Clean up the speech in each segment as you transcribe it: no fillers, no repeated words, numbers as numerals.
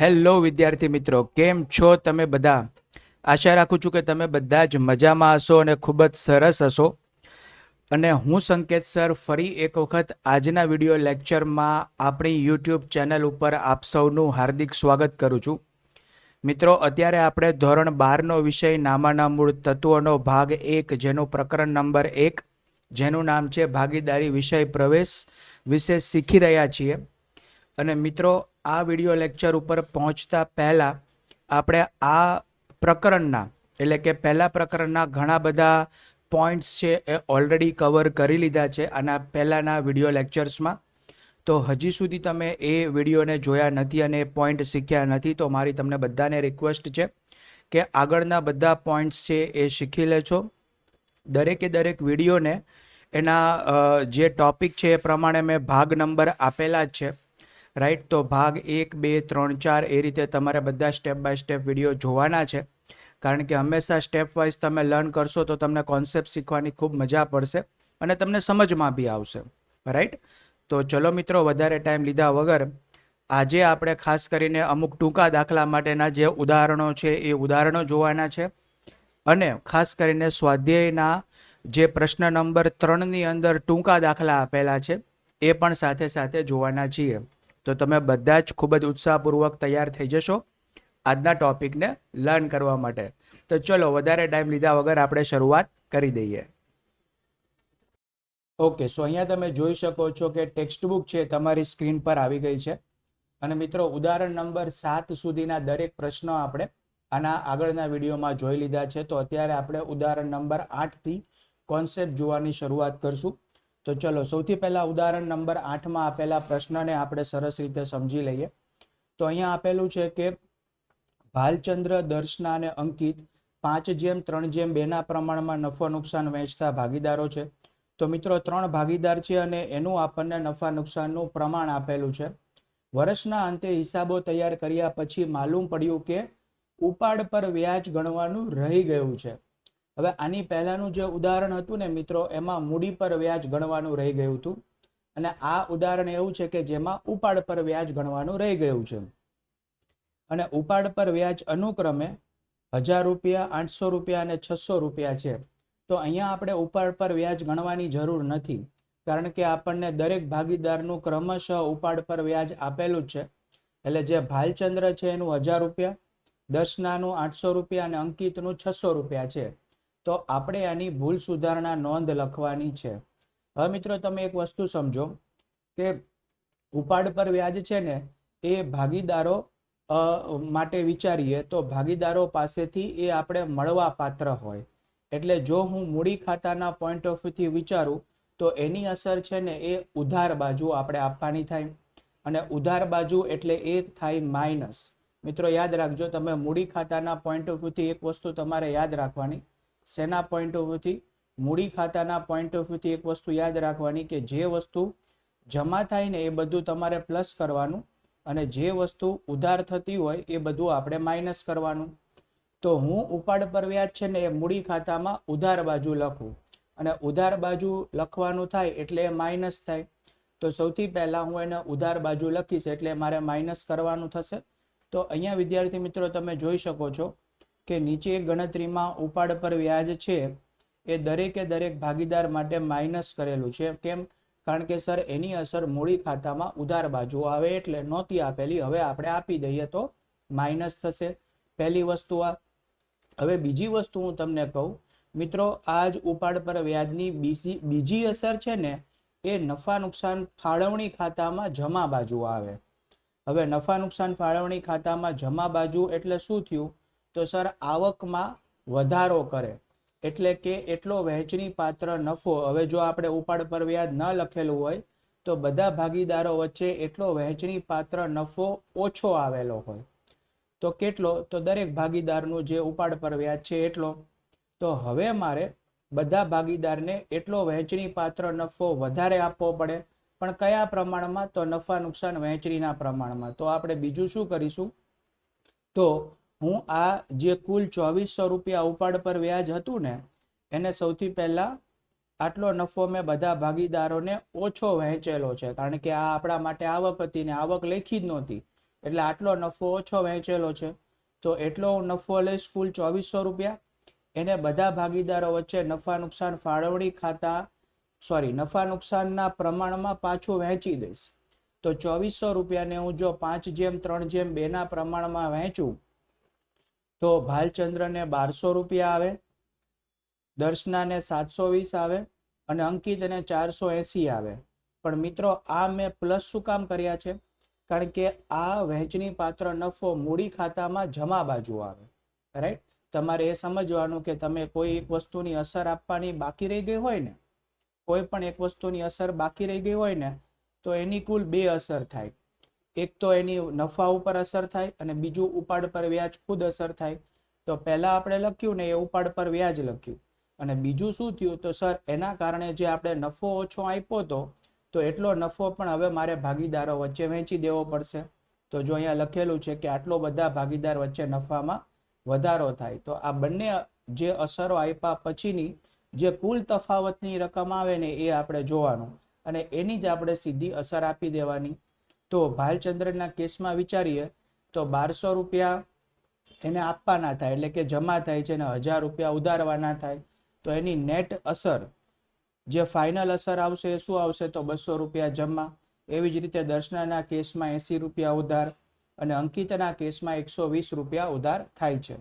Hello વિદ્યાર્થી મિત્રો, કેમ છો તમે બધા? આશા રાખું છું કે તમે બધા જ મજામાં હશો અને ખૂબ જ સરસ હશો. અને હું સંકેત સર ફરી એક વખત આજના વિડીયો લેક્ચરમાં આપણી યુટ્યુબ ચેનલ ઉપર આપ સૌનું હાર્દિક સ્વાગત કરું છું. મિત્રો, અત્યારે આપણે ધોરણ 12નો વિષય નામાના મૂળ તત્વોનો ભાગ 1 જેનું પ્રકરણ નંબર 1 જેનું નામ છે ભાગીદારી વિષય પ્રવેશ વિશે શીખી રહ્યા છીએ. અને મિત્રો, આ વિડીયો લેક્ચર ઉપર પહોંચતા પહેલાં આપણે આ પ્રકરણના એટલે કે પહેલા પ્રકરણના ઘણા બધા પોઈન્ટ્સ છે એ ઓલરેડી કવર કરી લીધા છે આના પહેલાંના વિડીયો લેક્ચર્સમાં. તો હજી સુધી તમે એ વિડીયોને જોયા નથી અને પોઈન્ટ શીખ્યા નથી તો મારી તમને બધાને રિક્વેસ્ટ છે કે આગળના બધા પોઈન્ટ્સ છે એ શીખી લેજો. દરેકે દરેક વિડીયોને એના જે ટોપિક છે એ પ્રમાણે મેં ભાગ નંબર આપેલા જ છે, રાઈટ. તો ભાગ 1, 2, 3, 4 એ રીતે તમારે બધા સ્ટેપ બાય સ્ટેપ વિડીયો જોવાના છે, કારણ કે હંમેશા સ્ટેપ વાઇઝ તમે લર્ન કરશો તો તમને કોન્સેપ્ટ શીખવાની ખૂબ મજા પડશે અને તમને સમજમાં બી આવશે, રાઈટ. તો ચલો મિત્રો, વધારે ટાઈમ લીધા વગર આજે આપણે ખાસ કરીને અમુક ટૂંકા દાખલા માટેના જે ઉદાહરણો છે એ ઉદાહરણો જોવાના છે અને ખાસ કરીને સ્વાધ્યાયના જે પ્રશ્ન નંબર 3ની અંદર ટૂંકા દાખલા આપેલા છે એ પણ સાથે સાથે જોવાના છીએ. તો તમે બધા જ ખૂબ જ ઉત્સાહપૂર્વક તૈયાર થઈ જશો આજના ટોપિકને લર્ન કરવા માટે. તો ચલો, વધારે ટાઈમ લીધા વગર આપણે શરૂઆત કરી દઈએ. ઓકે, સો અહીંયા તમે જોઈ શકો છો કે ટેક્સ્ટ બુક છે તમારી સ્ક્રીન પર આવી ગઈ છે. અને મિત્રો, ઉદાહરણ નંબર 7 સુધીના દરેક પ્રશ્નો આપણે આના આગળના વિડીયોમાં જોઈ લીધા છે. તો અત્યારે આપણે ઉદાહરણ નંબર 8થી કોન્સેપ્ટ જોવાની શરૂઆત કરશું. તો ચલો, સૌથી પહેલા ઉદાહરણ નંબર 8માં આપેલા પ્રશ્નને આપણે સરસ રીતે સમજી લઈએ. તો અહીંયા આપેલું છે કે ભાલચંદ્ર, દર્શના અને અંકિત 5:3:2 પ્રમાણમાં નફો નુકસાન વહેંચતા ભાગીદારો છે. તો મિત્રો, 3 ભાગીદાર છે અને એનું આપણને નફા નુકસાનનું પ્રમાણ આપેલું છે. વર્ષના અંતે હિસાબો તૈયાર કર્યા પછી માલુમ પડ્યું કે ઉપાડ પર વ્યાજ ગણવાનું રહી ગયું છે. હવે આની પહેલાનું જે ઉદાહરણ હતું ને મિત્રો, એમાં મૂડી પર વ્યાજ ગણવાનું રહી ગયું હતું અને આ ઉદાહરણ એવું છે કે જેમાં ઉપાડ પર વ્યાજ ગણવાનું રહી ગયું છે. અને ઉપાડ પર વ્યાજ અનુક્રમે 1000 રૂપિયા, 800 રૂપિયા અને 600 રૂપિયા છે. તો અહીંયા આપણે ઉપાડ પર વ્યાજ ગણવાની જરૂર નથી, કારણ કે આપણને દરેક ભાગીદારનું ક્રમશઃ ઉપાડ પર વ્યાજ આપેલું જ છે. એટલે જે ભાલચંદ્ર છે એનું 1000 રૂપિયા, દર્શનાનું 800 રૂપિયા અને અંકિતનું 600 રૂપિયા છે. તો આપણે આની ભૂલ સુધારણા નોંધ લખવાની છે. હવે મિત્રો, તમે એક વસ્તુ સમજો કે ઉપાડ પર વ્યાજ છે ને એ ભાગીદારો માટે વિચારીએ તો ભાગીદારો પાસેથી એ આપણે મળવા પાત્ર હોય. એટલે જો હું મૂડી ખાતાના પોઈન્ટ ઓફ વ્યૂથી વિચારું તો એની અસર છે ને એ ઉધાર બાજુ આપણે આપવાની થાય અને ઉધાર બાજુ એટલે એ થાય માઇનસ. મિત્રો, યાદ રાખજો, તમે મૂડી ખાતાના પોઈન્ટ ઓફ વ્યૂથી એક વસ્તુ તમારે યાદ રાખવાની. શેના પોઈન્ટ ઓફ વ્યૂથી? મૂડી ખાતાના પોઈન્ટ ઓફ વ્યૂથી એક વસ્તુ યાદ રાખવાની કે જે વસ્તુ જમા થાય ને એ બધું તમારે પ્લસ કરવાનું અને જે વસ્તુ ઉધાર થતી હોય એ બધું આપણે માઇનસ કરવાનું. તો હું ઉપાડ પર વ્યાજ છે ને એ મૂડી ખાતામાં ઉધાર બાજુ લખું અને ઉધાર બાજુ લખવાનું થાય એટલે એ માઇનસ થાય. તો સૌથી પહેલા હું એને ઉધાર બાજુ લખીશ એટલે મારે માઇનસ કરવાનું થશે. તો અહીંયા વિદ્યાર્થી મિત્રો, તમે જોઈ શકો છો કે નીચે ગણતરીમાં ઉપાડ પર વ્યાજ છે એ દરેકે દરેક ભાગીદાર માટે માઇનસ કરેલું છે. કેમ? કારણ કે સર એની અસર મૂડી ખાતામાં ઉધાર બાજુ આવે એટલે નહોતી આપેલી, હવે આપણે આપી દઈએ તો માઇનસ થશે. પહેલી વસ્તુ આ. હવે બીજી વસ્તુ હું તમને કહું મિત્રો, આ જ ઉપાડ પર વ્યાજની બીજી અસર છે ને એ નફા નુકસાન ફાળવણી ખાતામાં જમા બાજુ આવે. હવે નફા નુકસાન ફાળવણી ખાતામાં જમા બાજુ એટલે શું થયું? તો સર આવકમાં વધારો કરે એટલે કે એટલો વહેંચણી પાત્ર નફો. હવે જો આપણે ઉપાડ પર વ્યાજ ન લખેલું હોય તો બધા ભાગીદારો વચ્ચે એટલો વહેંચણી પાત્ર નફો ઓછો આવેલો હોય. તો કેટલો? તો દરેક ભાગીદારનું જે ઉપાડ પર વ્યાજ છે એટલો. તો હવે મારે બધા ભાગીદારને એટલો વહેંચણી પાત્ર નફો વધારે આપવો પડે, પણ કયા પ્રમાણમાં? તો નફા નુકસાન વહેંચણીના પ્રમાણમાં. તો આપણે બીજું શું કરીશું? તો હું આ જે કુલ 2400 રૂપિયા ઉપાડ પર વ્યાજ હતું ને એને સૌથી પહેલા આટલો નફો મેં બધા ભાગીદારોને ઓછો વહેંચેલો છે, કારણ કે આ આપણા માટે આવક હતી ને આવક લેખી જ નહોતી. એટલે આટલો નફો ઓછો વહેંચેલો છે, તો એટલો હું નફો લઈશ કુલ 2400 રૂપિયા. એને બધા ભાગીદારો વચ્ચે નફા નુકસાન ફાળવણી ખાતા નફા નુકસાનના પ્રમાણમાં પાછું વહેંચી દઈશ. તો 2400 રૂપિયાને હું જો 5:3:2 ના પ્રમાણમાં વહેંચું તો ભાલચંદ્રને 1200 રૂપિયા આવે, દર્શનાને 720 આવે અને અંકિતને 480 આવે. પણ મિત્રો આ મેં પ્લસ શું કામ કર્યા છે? કારણ કે આ વહેંચણી પાત્ર નફો મૂડી ખાતામાં જમા બાજુ આવે. રાઈટ? તમારે એ સમજવાનું કે તમે કોઈ એક વસ્તુની અસર આપવાની બાકી રહી ગઈ હોય ને, કોઈ પણ એક વસ્તુની અસર બાકી રહી ગઈ હોય ને, તો એની કુલ 2 અસર થાય. એક તો એની નફા ઉપર અસર થાય અને બીજું ઉપાડ પર વ્યાજ ખુદ અસર થાય. તો પહેલા આપણે લખ્યું ને એ ઉપાડ પર વ્યાજ લખ્યું, અને બીજું શું થયું તો સર એના કારણે જે આપણે નફો ઓછો આપ્યો તો એટલો નફો પણ હવે મારે ભાગીદારો વચ્ચે વહેંચી દેવો પડશે. તો જો અહીંયા લખેલું છે કે આટલો બધા ભાગીદાર વચ્ચે નફામાં વધારો થાય, તો આ બંને જે અસરો આપ્યા પછીની જે કુલ તફાવતની રકમ આવે ને એ આપણે જોવાનું અને એની જ આપણે સીધી અસર આપી દેવાની. તો ભાલચંદ્રના કેસમાં વિચારીએ તો 1200 રૂપિયા એને આપવાના થાય, એટલે કે જમા થાય છે, અને 1000 રૂપિયા ઉધારવાના થાય. તો એની નેટ અસર જે ફાઇનલ અસર આવશે એ શું આવશે તો 200 રૂપિયા જમા. એવી જ રીતે દર્શનાના કેસમાં 80 રૂપિયા ઉધાર અને અંકિતના કેસમાં 120 રૂપિયા ઉધાર થાય છે.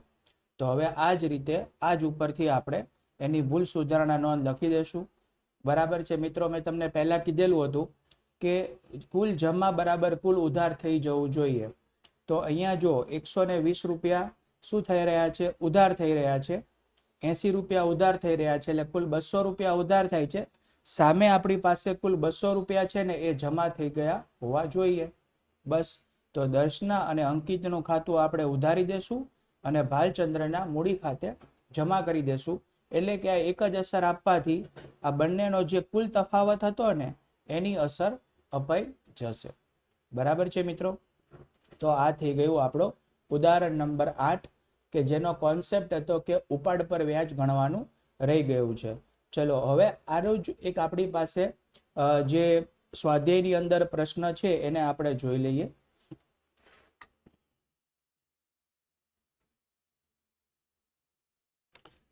તો હવે આ જ રીતે આ જ ઉપરથી આપણે એની ભૂલ સુધારણા નોંધ લખી દેશું. બરાબર છે મિત્રો? મેં તમને પહેલા કીધેલું હતું કે કુલ જમા બરાબર કુલ ઉધાર થઈ જવું જોઈએ. તો અહીંયા જો 120 રૂપિયા શું થઈ રહ્યા છે? ઉધાર થઈ રહ્યા છે. 80 રૂપિયા ઉધાર થઈ રહ્યા છે, એટલે કુલ 200 રૂપિયા ઉધાર થાય છે. સામે આપણી પાસે કુલ 200 રૂપિયા છે ને એ જમા થઈ ગયા હોવા જોઈએ. બસ. તો દર્શના અને અંકિતનું ખાતું આપણે ઉધારી દેશું અને ભાલચંદ્રના મૂડી ખાતે જમા કરી દેશું. એટલે કે આ એક જ અસર આપવાથી આ બંનેનો જે કુલ તફાવત હતો ને એની અસર અપાઈ જશે. બરાબર છે મિત્રો? તો આ થઈ ગયું આપણો ઉદાહરણ નંબર 8, કે જેનો કોન્સેપ્ટ હતો કે ઉપાડ પર વ્યાજ ગણવાનું રહી ગયું છે. ચલો હવે આનું જ એક આપણી પાસે જે સ્વાધ્યાયની અંદર પ્રશ્ન છે એને આપણે જોઈ લઈએ.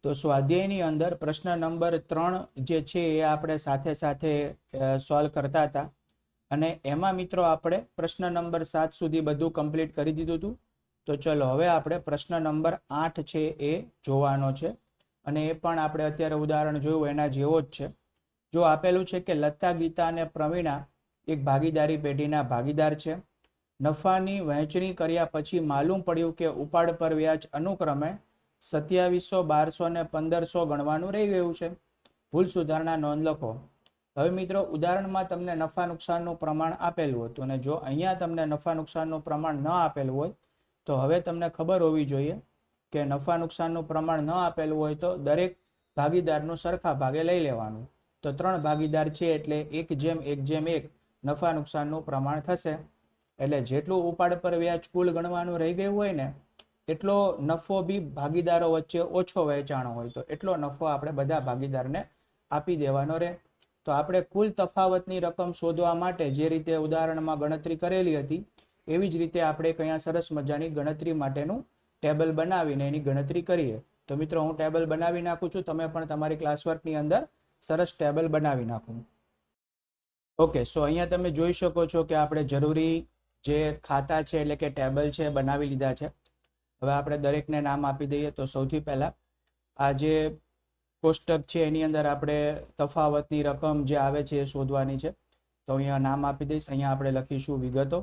તો સ્વાધ્યાયની અંદર પ્રશ્ન નંબર 3 જે છે એ આપણે સાથે સાથે સોલ્વ કરતા હતા, અને એમાં મિત્રો આપણે પ્રશ્ન નંબર 7 સુધી બધું કમ્પ્લીટ કરી દીધું હતું. તો ચલો હવે આપણે પ્રશ્ન નંબર 8 છે એ જોવાનો છે, અને એ પણ આપણે અત્યારે ઉદાહરણ જોયું એના જેવો જ છે. જો આપેલું છે કે લતા, ગીતા અને પ્રવીણા એક ભાગીદારી પેઢીના ભાગીદાર છે. નફાની વહેંચણી કર્યા પછી માલુમ પડ્યું કે ઉપાડ પર વ્યાજ અનુક્રમે 2700, 1200 અને 1500 ગણવાનું રહી ગયું છે. ભૂલ સુધારણા નોંધ લખો. હવે મિત્રો ઉદાહરણમાં તમને નફા નુકસાનનું પ્રમાણ આપેલું હતું, અને જો અહીંયા તમને નફા નુકસાનનું પ્રમાણ ન આપેલું હોય તો હવે તમને ખબર હોવી જોઈએ કે નફા નુકસાનનું પ્રમાણ ન આપેલું હોય તો દરેક ભાગીદારનું સરખા ભાગે લઈ લેવાનું. તો 3 ભાગીદાર છે એટલે 1:1:1 નફા નુકસાનનું પ્રમાણ થશે. એટલે જેટલું ઉપાડ પર વ્યાજ કુલ ગણવાનું રહી ગયું હોય ને એટલો નફો બી ભાગીદારો વચ્ચે ઓછો વહેંચાણો હોય તો એટલો નફો આપણે બધા ભાગીદારને આપી દેવાનો રહે. તો આપણે કુલ તફાવતની રકમ શોધવા માટે જે રીતે ઉદાહરણમાં ગણતરી કરેલી હતી એવી જ રીતે આપણે અહીંયા સરસ મજાની ગણતરી માટેનું ટેબલ બનાવીને એની ગણતરી કરીએ. તો મિત્રો હું ટેબલ બનાવી નાખું છું, તમે પણ તમારી ક્લાસવર્કની અંદર સરસ ટેબલ બનાવી નાખો. ઓકે, સો અહીંયા તમે જોઈ શકો છો કે આપણે જરૂરી જે ખાતા છે એટલે કે ટેબલ છે બનાવી લીધા છે. હવે આપણે દરેકને નામ આપી દઈએ. તો સૌથી પહેલા આ જે કોષ્ટક છે એની અંદર આપણે તફાવતની રકમ જે આવે છે એ શોધવાની છે. તો અહીંયા નામ આપી દઈશ. અહીંયા આપણે લખીશું વિગતો.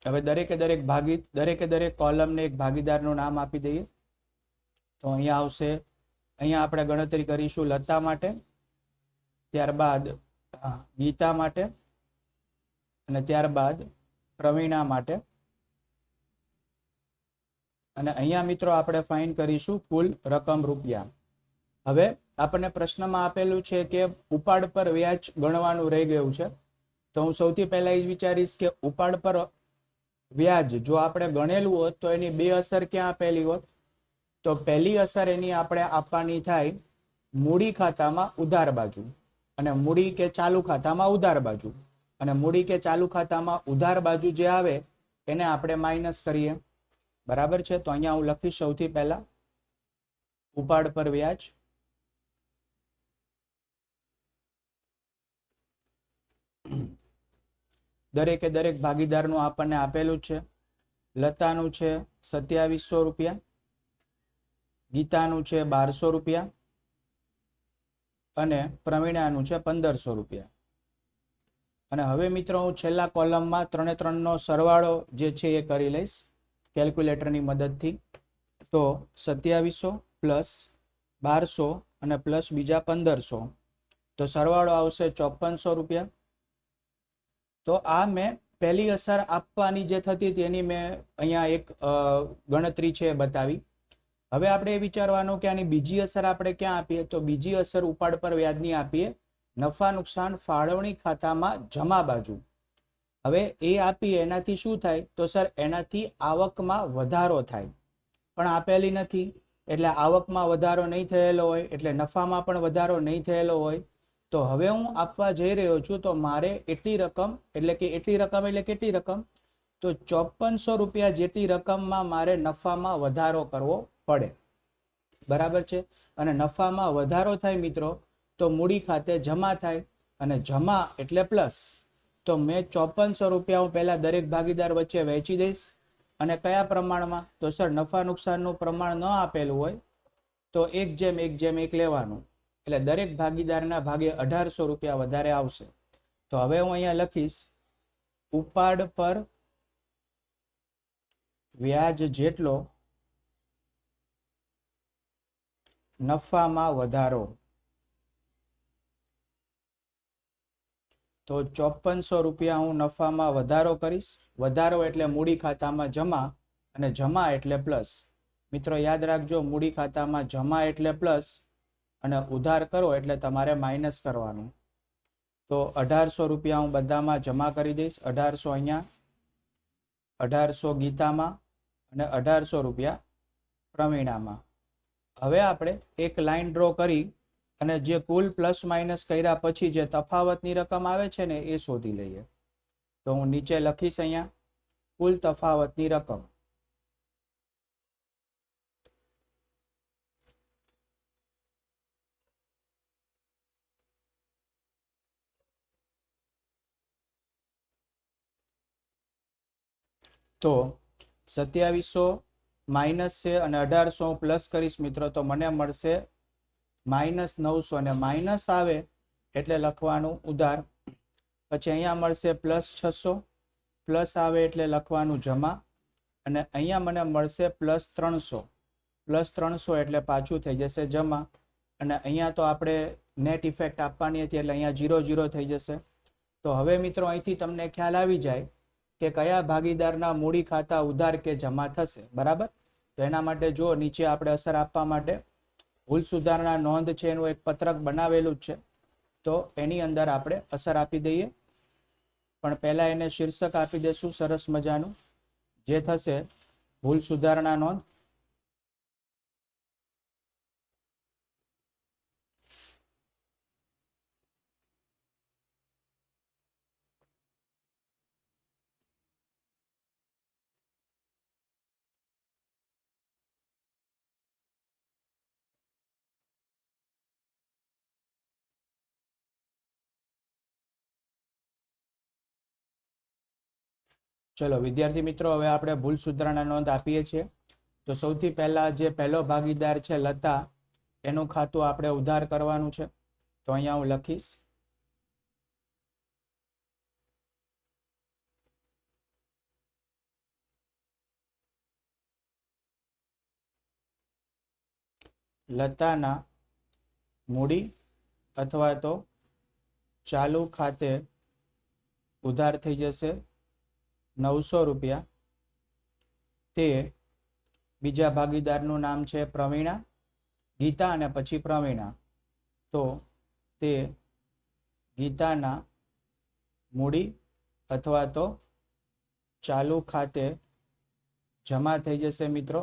હવે દરેકે દરેક કોલમને એક ભાગીદારનું નામ આપી દઈએ. તો અહીંયા આવશે, અહીંયા આપણે ગણતરી કરીશું લતા માટે, ત્યારબાદ ગીતા માટે, અને ત્યારબાદ પ્રવીણા માટે, અને અહીંયા મિત્રો આપણે ફાઇન કરીશું કુલ રકમ રૂપિયા. હવે આપણને પ્રશ્નમાં આપેલું છે કે ઉપાડ પર વ્યાજ ગણવાનું રહી ગયું છે. તો હું સૌથી પહેલા એ વિચારીશ કે ઉપાડ પર વ્યાજ જો આપણે ગણેલું હોત તો એની 2 અસર ક્યાં આપેલી હોત? તો પહેલી અસર એની આપણે આપવાની થાય મૂડી ખાતામાં ઉધાર બાજુ, અને મૂડી કે ચાલુ ખાતામાં ઉધાર બાજુ, અને મૂડી કે ચાલુ ખાતામાં ઉધાર બાજુ જે આવે એને આપણે માઇનસ કરીએ. બરાબર છે. તો અહીંયા હું લખીશ સૌથી પહેલા ઉપાડ પર વ્યાજ, દરેકે દરેક ભાગીદારનું આપણને આપેલું છે. લતાનું છે 2700 રૂપિયા, ગીતાનું છે 1200 રૂપિયા અને પ્રવીણાનું છે 1500 રૂપિયા. અને હવે મિત્રો હું છેલ્લા કોલમમાં 3 નો સરવાળો જે છે એ કરી લઈશ કેલ્ક્યુલેટરની મદદથી. તો 2700 પ્લસ 1200 અને પ્લસ બીજા 1500, તો સરવાળો આવશે 5400 રૂપિયા. તો આ મેં પહેલી અસર આપવાની જે થતી હતી એની મેં અહીંયા એક ગણતરી છે બતાવી. હવે આપણે એ વિચારવાનું કે આની બીજી અસર આપણે ક્યાં આપીએ? તો બીજી અસર ઉપાડ પર વ્યાજની આપીએ નફા નુકસાન ફાળવણી ખાતામાં જમા બાજુ. હવે એ આપીએ એનાથી શું થાય? તો સર એનાથી આવકમાં વધારો થાય, પણ આપેલી નથી એટલે આવકમાં વધારો નહીં થયેલો હોય એટલે નફામાં પણ વધારો નહીં થયેલો હોય. તો હવે હું આપવા જઈ રહ્યો છું તો મારે એટલી રકમ એટલે કેટલી રકમ? તો 5400 રૂપિયા જેટલી રકમમાં મારે નફામાં વધારો કરવો પડે. બરાબર છે. અને નફામાં વધારો થાય મિત્રો તો મૂડી ખાતે જમા થાય, અને જમા એટલે પ્લસ. તો મેં 5400 રૂપિયા હું પહેલા દરેક ભાગીદાર વચ્ચે વહેંચી દઈશ. અને કયા પ્રમાણમાં? તો સર નફા નુકસાનનું પ્રમાણ ન આપેલું હોય તો 1:1 લેવાનું, એટલે દરેક ભાગીદારના ભાગે 1800 રૂપિયા વધારે આવશે. તો હવે હું અહીંયા લખીશ ઉપાડ પર વ્યાજ જેટલો નફામાં વધારો. તો 5400 રૂપિયા હું નફામાં વધારો કરીશ. વધારો એટલે મૂડી ખાતામાં જમા, અને જમા એટલે પ્લસ. મિત્રો યાદ રાખજો, મૂડી ખાતામાં જમા એટલે પ્લસ અને ઉધાર કરો એટલે તમારે માઇનસ કરવાનું. તો 1800 રૂપિયા હું બધામાં જમા કરી દઈશ. 1800 અહીંયા, 1800 ગીતામાં અને 1800 રૂપિયા પ્રવીણામાં. હવે આપણે એક લાઈન ડ્રો કરી અને જે કુલ પ્લસ માઇનસ કર્યા પછી જે તફાવતની રકમ આવે છે ને એ શોધી લઈએ. તો હું નીચે લખીશ અહીંયા કુલ તફાવતની રકમ. તો 2700 માઇનસ છે અને 1800 હું પ્લસ કરીશ મિત્રો, તો મને મળશે -900, અને માઇનસ આવે એટલે લખવાનું ઉધાર. પછી અહીંયા મળશે +600, પ્લસ આવે એટલે લખવાનું જમા, અને અહીંયા મને મળશે +300. +300 એટલે પાછું થઈ જશે જમા, અને અહીંયા તો આપણે નેટ ઇફેક્ટ આપવાની હતી એટલે અહીંયા 0 થઈ જશે. તો હવે મિત્રો અહીંથી તમને ખ્યાલ આવી જાય કે કયા ભાગીદારના મૂડી ખાતા ઉધાર કે જમા થશે. બરાબર. તો એના માટે જો નીચે આપણે અસર આપવા માટે ભૂલ સુધારણા નોંધ છે એનું એક પત્રક બનાવેલું જ છે, તો એની અંદર આપણે અસર આપી દઈએ. પણ પહેલા એને શીર્ષક આપી દેશું સરસ મજાનું, જે થશે ભૂલ સુધારણા નોંધ. ચલો વિદ્યાર્થી મિત્રો, હવે આપણે ભૂલ સુધારણા નોંધ આપીએ છીએ. તો સૌથી પહેલા જે પહેલો ભાગીદાર છે લતા, એનું ખાતું આપણે ઉધાર કરવાનું છે. તો અહીંયા હું લખીશ લતાના મૂડી અથવા તો ચાલુ ખાતે ઉધાર થઈ જશે 900 રૂપિયા. તે બીજા ભાગીદારનું નામ છે પ્રવીણા, ગીતા અને પછી પ્રવીણા. તો તે ગીતાના મૂડી અથવા તો ચાલુ ખાતે જમા થઈ જશે મિત્રો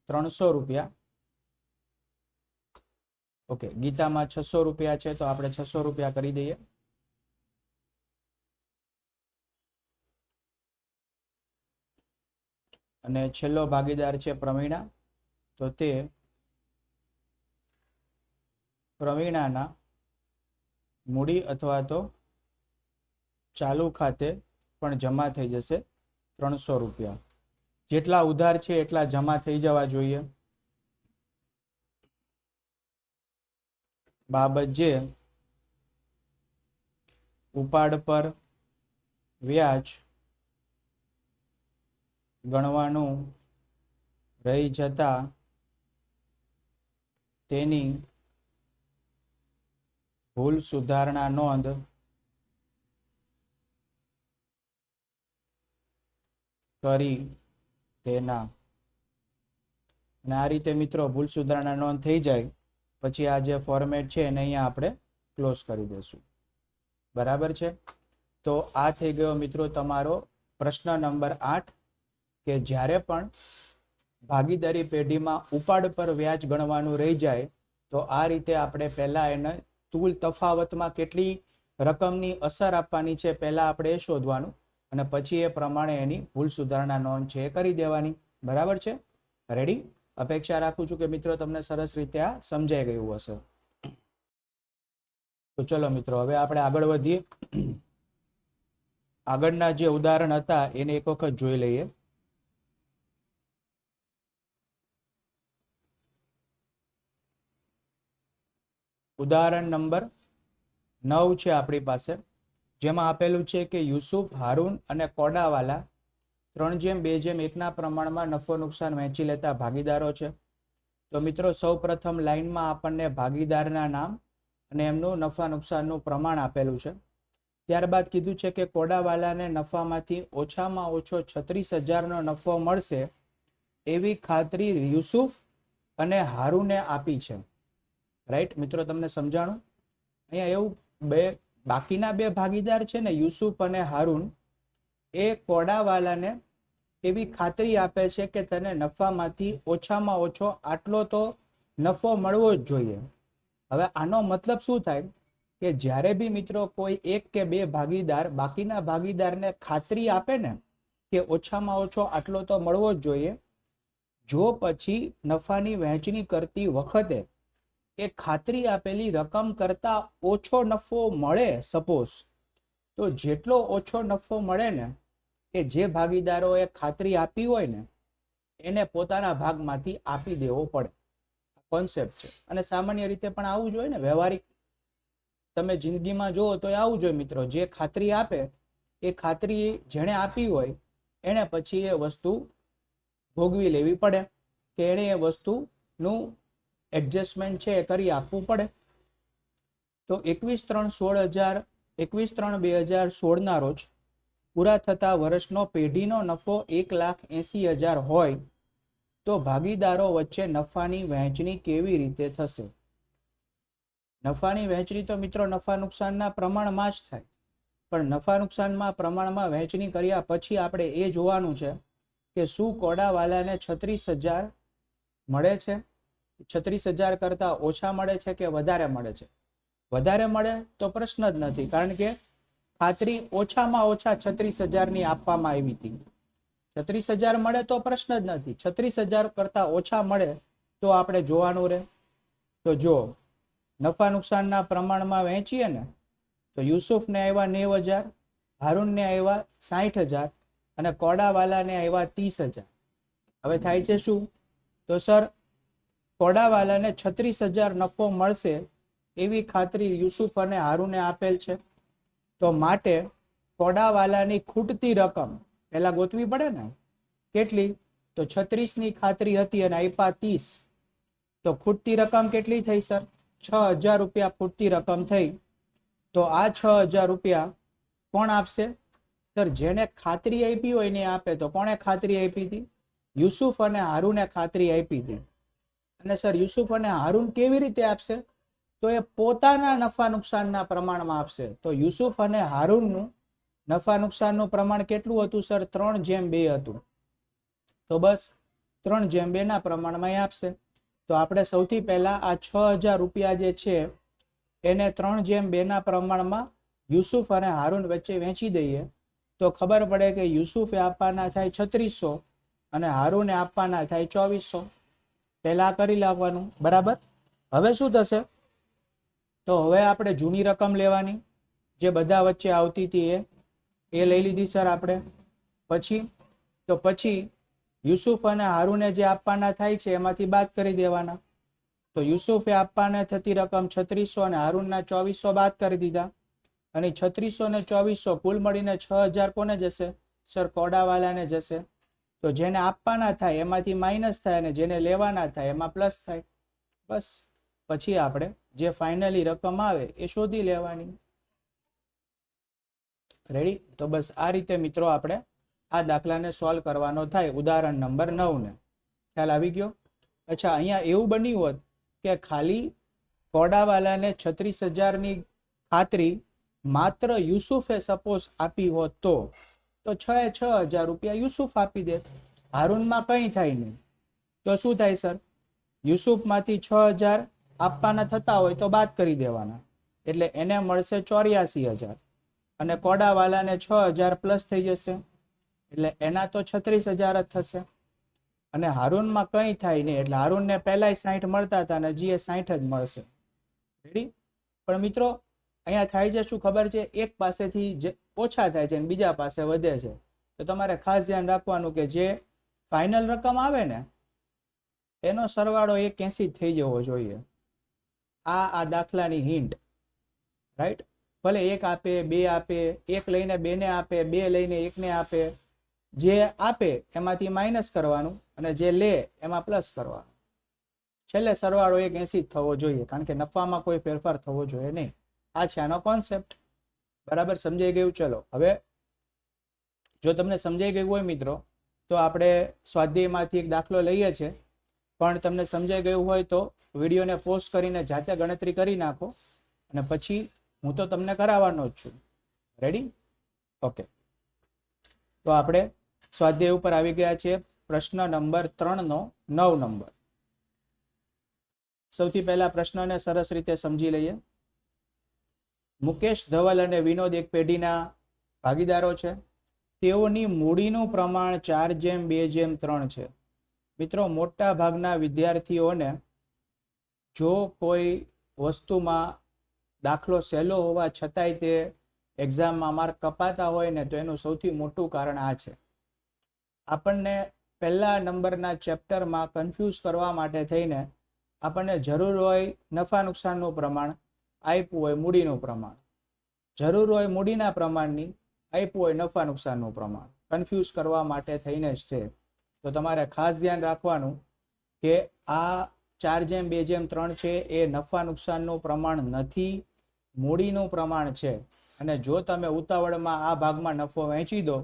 300 રૂપિયા. ઓકે, ગીતામાં 600 રૂપિયા છે તો આપણે 600 રૂપિયા કરી દઈએ. અને છેલ્લો ભાગીદાર છે પ્રવીણા, તો તે પ્રવીણાના મૂડી અથવા તો ચાલુ ખાતે પણ જમા થઈ જશે 300 રૂપિયા. જેટલા ઉધાર છે એટલા જમા થઈ જવા જોઈએ. બાબત જે ઉપાડ પર વ્યાજ ગણવાનું રહી જતા તેની ભૂલ સુધારણા નોંધ કરી તેના. અને આ રીતે મિત્રો ભૂલ સુધારણા નોંધ થઈ જાય પછી આ જે ફોર્મેટ છે એને અહીંયા આપણે ક્લોઝ કરી દઈશું. બરાબર છે. તો આ થઈ ગયો મિત્રો તમારો પ્રશ્ન નંબર 8 કે જ્યારે પણ ભાગીદારી પેઢીમાં ઉપાડ પર વ્યાજ ગણવાનું રહી જાય તો આ રીતે આપણે પહેલા એને તુલ તફાવતમાં કેટલી રકમની અસર આપવાની છે પહેલા આપણે એ શોધવાનું અને પછી એ પ્રમાણે એની ભૂલ સુધારણા નોંધ છે એ કરી દેવાની. બરાબર છે. રેડી. અપેક્ષા રાખું છું કે મિત્રો તમને સરસ રીતે આ સમજાઈ ગયું હશે. તો ચલો મિત્રો હવે આપણે આગળ વધીએ. આગળના જે ઉદાહરણ હતા એને એક વખત જોઈ લઈએ. ઉદાહરણ નંબર 9 છે આપણી પાસે, જેમાં આપેલું છે કે યુસુફ, હારૂન અને કોડાવાલા 3:2:1 પ્રમાણમાં નફો નુકસાન વહેંચી લેતા ભાગીદારો છે. તો મિત્રો સૌ પ્રથમ લાઈનમાં આપણને ભાગીદારના નામ અને એમનું નફા નુકસાનનું પ્રમાણ આપેલું છે. ત્યારબાદ કીધું છે કે કોડાવાલાને નફામાંથી ઓછામાં ઓછો 36,000નો નફો મળશે એવી ખાતરી યુસુફ અને હારૂને આપી છે. રાઈટ મિત્રો, તમને સમજાણું? અહીંયા એવું બાકીના બે ભાગીદાર છે ને, યુસુફ અને હારૂન, એ કોડાવાલાને એવી ખાતરી આપે છે કે તને નફામાંથી ઓછામાં ઓછો આટલો તો નફો મળવો જ જોઈએ. હવે આનો મતલબ શું થાય કે જ્યારે બી મિત્રો કોઈ એક કે બે ભાગીદાર બાકીના ભાગીદારને ખાતરી આપે ને કે ઓછામાં ઓછો આટલો તો મળવો જ જોઈએ, જો પછી નફાની વહેંચણી કરતી વખતે એ ખાતરી આપેલી રકમ કરતા ઓછો નફો મળે સપોઝ, તો જેટલો ઓછો નફો મળે ને કે જે ભાગીદારોએ ખાતરી આપી હોય ને એને પોતાના ભાગમાંથી આપી દેવો પડે. કોન્સેપ્ટ છે. અને સામાન્ય રીતે પણ આવું જોઈએ ને, વ્યવહારિક તમે જિંદગીમાં જુઓ તો આવું જોઈએ મિત્રો. જે ખાતરી આપે એ ખાતરી જેણે આપી હોય એને પછી એ વસ્તુ ભોગવી લેવી પડે કે એણે એ વસ્તુનું એડજસ્ટમેન્ટ છે એ કરી આપવું પડે. તો 21/3/2016 ના રોજ પૂરા થતા વર્ષનો પેઢીનો નફો 1,80,000 હોય તો ભાગીદારો વચ્ચે નફાની વહેંચણી કેવી રીતે થશે? નફાની વહેંચણી તો મિત્રો નફા નુકસાનના પ્રમાણમાં જ થાય, પણ નફા નુકસાનમાં પ્રમાણમાં વહેંચણી કર્યા પછી આપણે એ જોવાનું છે કે શું કોડાવાલાને 36,000 મળે છે, 36,000 કરતા ઓછા મળે છે કે વધારે મળે છે. વધારે મળે તો પ્રશ્ન જ નથી, કારણ કે ખાતરી ઓછામાં ઓછા 36,000ની આપવામાં આવી હતી. 36,000 મળે તો પ્રશ્ન જ નથી. 36,000 કરતા ઓછા મળે તો આપણે જોવાનું રહે. તો જો નફા નુકસાનના પ્રમાણમાં વહેંચીએ ને તો યુસુફને આવ્યા 90,000, હારૂનને આવ્યા 60,000 અને કોડાવાલાને આવ્યા 30,000. હવે થાય છે શું? તો સર કોડાવાલાને 36,000 નફો મળશે એવી ખાતરી યુસુફ અને હારૂને આપેલ છે. તો માટે કોડાવાલાની ખૂટતી રકમ પહેલા ગોતવી પડે ને. કેટલી? તો 36ની ખાતરી હતી અને આપ્યા 30. તો ખૂટતી રકમ કેટલી થઈ સર? 6,000 રૂપિયા ખૂટતી રકમ થઈ. તો આ 6,000 રૂપિયા કોણ આપશે? સર જેને ખાતરી આપી હોય ને આપે. તો કોણે ખાતરી આપી હતી? યુસુફ અને હારૂને ખાતરી આપી હતી. અને સર યુસુફ અને હારૂન કેવી રીતે આપશે? તો એ પોતાના નફા નુકસાનના પ્રમાણમાં આપશે. તો યુસુફ અને હારૂનનું નફા નુકસાનનું પ્રમાણ કેટલું હતું સર? 3:2 હતું. તો બસ 3:2 ના પ્રમાણમાં એ આપશે. તો આપણે સૌથી પહેલા આ 6,000 રૂપિયા જે છે એને 3:2 ના પ્રમાણમાં યુસુફ અને હારૂન વચ્ચે વહેંચી દઈએ તો ખબર પડે કે યુસુફે આપવાના થાય 3600 અને હારુને આપવાના થાય 2400. પહેલા કરી લાવવાનું. બરાબર. હવે શું થશે? તો હવે આપણે જૂની રકમ લેવાની, જે બધા વચ્ચે આવતી હતી એ લઈ લીધી સર આપણે. પછી યુસુફ અને હારુને જે આપવાના થાય છે એમાંથી બાદ કરી દેવાના. તો યુસુફે આપવાને થતી રકમ 3600 અને હારુનના 2400 બાદ કરી દીધા. અને 3600 ને 2400 કુલ મળીને 6000 કોને જશે? સર કોડાવાલાને જશે. તો જેને આપવાના થાય એમાંથી માઇનસ થાય અને જેને લેવાના થાય એમાં પ્લસ થાય. બસ પછી આપણે જે ફાઇનલી રકમ આવે એ શોધી લેવાની. રેડી? તો બસ આ રીતે મિત્રો આપણે આ દાખલાને સોલ્વ કરવાનો થાય, ઉદાહરણ નંબર 9 ને. ખ્યાલ આવી ગયો? અચ્છા, અહીંયા એવું બન્યું હોત કે ખાલી કોડાવાલાને 36,000ની ખાતરી માત્ર યુસુફે સપોઝ આપી હોત તો 6,000 રૂપિયા યુસુફ આપી દે. હારુનમાં કંઈ થાય નહીં. તો શું થાય સર? યુસુફમાંથી 6,000 આપવાના થતા હોય તો બાદ કરી દેવાના, એટલે એને મળશે 84,000 અને કોડાવાલાને 6,000 પ્લસ થઈ જશે, એટલે એના તો 36,000 જ થશે. અને હારુનમાં કંઈ થાય નહીં, એટલે હારુનને પહેલા 60 મળતા હતા અને હજી 60 જ મળશે. રેડી? પણ મિત્રો અહીંયા થાય છે શું ખબર છે? એક પાસેથી જે ઓછા થાય છે અને બીજા પાસે વધે છે. તો તમારે ખાસ ધ્યાન રાખવાનું કે જે ફાઇનલ રકમ આવે ને એનો સરવાળો 81 થઈ જવો જોઈએ. આ દાખલાની હિન્ટ. રાઈટ? ભલે 1 આપે, 2 આપે, 1 લઈને 2 ને આપે, 2 લઈને 1 ને આપે, જે આપે એમાંથી માઇનસ કરવાનું અને જે લે એમાં પ્લસ કરવાનું. છેલ્લે સરવાળો 81 થવો જોઈએ, કારણ કે નફામાં કોઈ ફેરફાર થવો જોઈએ નહીં. આ છે આનો કોન્સેપ્ટ. બરાબર સમજાઈ ગયું? ચલો હવે જો તમને સમજાઈ ગયું હોય મિત્રો તો આપણે સ્વાધ્યાયમાંથી એક દાખલો લઈએ છીએ, પણ તમને સમજાઈ ગયું હોય તો વિડીયોને પોસ્ટ કરીને જાતે ગણતરી કરી નાખો અને પછી હું તો તમને કરાવવાનો જ છું. રેડી? ઓકે, તો આપણે સ્વાધ્યાય ઉપર આવી ગયા છીએ. પ્રશ્ન નંબર 3 નો 9 નંબર. સૌથી પહેલા પ્રશ્નને સરસ રીતે સમજી લઈએ. મુકેશ, ધવલ અને વિનોદ એક પેઢીના ભાગીદારો છે. તેઓની મૂડીનું પ્રમાણ 4:2:3 છે. મિત્રો મોટા ભાગના વિદ્યાર્થીઓને જો કોઈ વસ્તુમાં દાખલો સહેલો હોવા છતાંય તે એક્ઝામમાં માર્ક કપાતા હોય ને તો એનું સૌથી મોટું કારણ આ છે. આપણને પહેલા નંબરના ચેપ્ટરમાં કન્ફ્યુઝ કરવા માટે થઈને આપણને જરૂર હોય નફા નુકસાનનું પ્રમાણ, આપ્યું હોય મૂડીનું પ્રમાણ. જરૂર હોય મૂડીના પ્રમાણની, આપ્યું હોય નફા નુકસાનનું પ્રમાણ. કન્ફ્યુઝ કરવા માટે થઈને જ છે. તો તમારે ખાસ ધ્યાન રાખવાનું કે આ 4:2:3 છે એ નફા નુકસાનનું પ્રમાણ નથી, મૂડીનું પ્રમાણ છે. અને જો તમે ઉતાવળમાં આ ભાગમાં નફો વહેંચી દો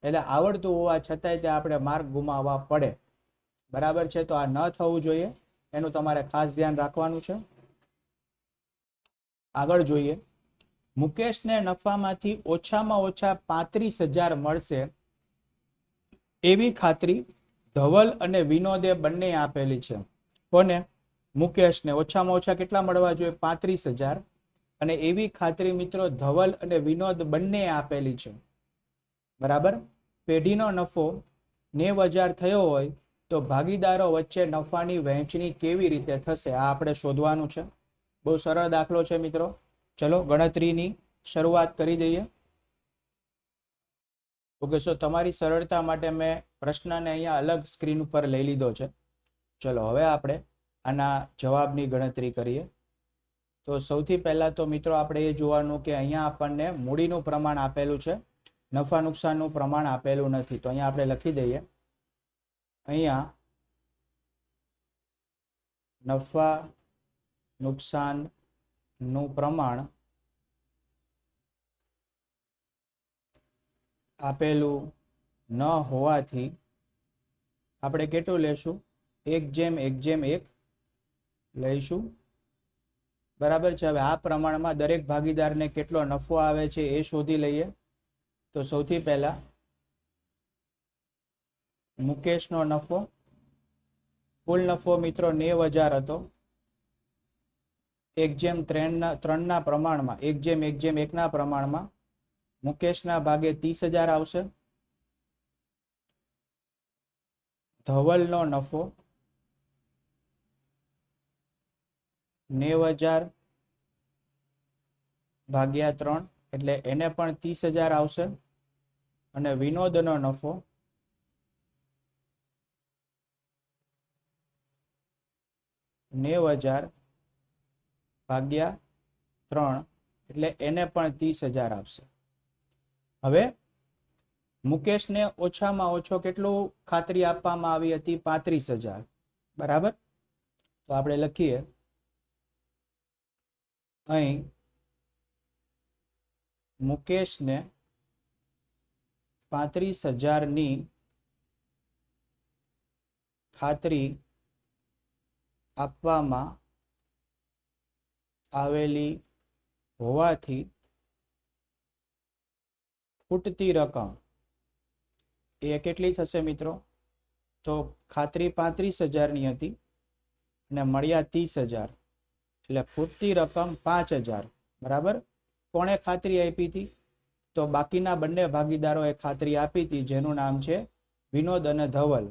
એટલે આવડતું હોવા છતાંય તે આપણે માર્ક ગુમાવવા પડે. બરાબર છે? તો આ ન થવું જોઈએ, એનું તમારે ખાસ ધ્યાન રાખવાનું છે. આગળ જોઈએ. મુકેશને નફામાંથી ઓછામાં ઓછા 35,000 મળશે એવી ખાતરી ધવલ અને વિનોદે બંને આપેલી છે. કોને? મુકેશને ઓછામાં ઓછા કેટલા મળવા જોઈએ? 35,000. અને એવી ખાતરી મિત્રો ધવલ અને વિનોદ બંને આપેલી છે. બરાબર? પેઢીનો નફો 90,000 થયો હોય તો ભાગીદારો વચ્ચે નફાની વહેંચણી કેવી રીતે થશે? આ આપણે શોધવાનું છે. બહુ સરળ દાખલો છે મિત્રો. ચલો ગણતરીની શરૂઆત કરી દઈએ. ઓકે, સો તમારી સરળતા માટે મેં પ્રશ્નને અહીંયા અલગ સ્ક્રીન ઉપર લઈ લીધો છે. ચલો હવે આપણે આના જવાબની ગણતરી કરીએ. તો સૌથી પહેલા તો મિત્રો આપણે એ જોવાનું કે અહીંયા આપણને મૂડીનું પ્રમાણ આપેલું છે, નફા નુકસાનનું પ્રમાણ આપેલું નથી. તો અહીંયા આપણે લખી દઈએ, અહીંયા નફા નુકસાનનું પ્રમાણ આપેલું ન હોવાથી આપણે કેટલું લેશું? 1:1:1 લઈશું. બરાબર છે? હવે આ પ્રમાણમાં દરેક ભાગીદારને કેટલો નફો આવે છે એ શોધી લઈએ. તો સૌથી પહેલા મુકેશનો નફો, કુલ નફો મિત્રો 90,000 હતો. 1:3 પ્રમાણમાં, 1:1:1 પ્રમાણમાં મુકેશના ભાગે 30,000 આવશે. ધવલનો નફો 90,000 ભાગ્યા 3 એટલે એને પણ 30,000 આવશે અને વિનોદનો નફો 90,000 ભાગ્યા 3 એટલે એને પણ 30,000 આપશે. હવે મુકેશને ઓછામાં ઓછો કેટલું ખાતરી આપવામાં આવી હતી? 35,000. બરાબર. તો આપણે લખીએ અહીં મુકેશને 35,000ની ખાતરી આપવામાં આવેલી હોવાથી ખૂટતી રકમ એ કેટલી થશે મિત્રો? તો ખાતરી 35,000ની હતી અને મળ્યા 30,000 એટલે ખૂટતી રકમ 5,000. બરાબર. કોણે ખાતરી આપી હતી? તો બાકીના બંને ભાગીદારોએ ખાતરી આપી હતી, જેનું નામ છે વિનોદ અને ધવલ.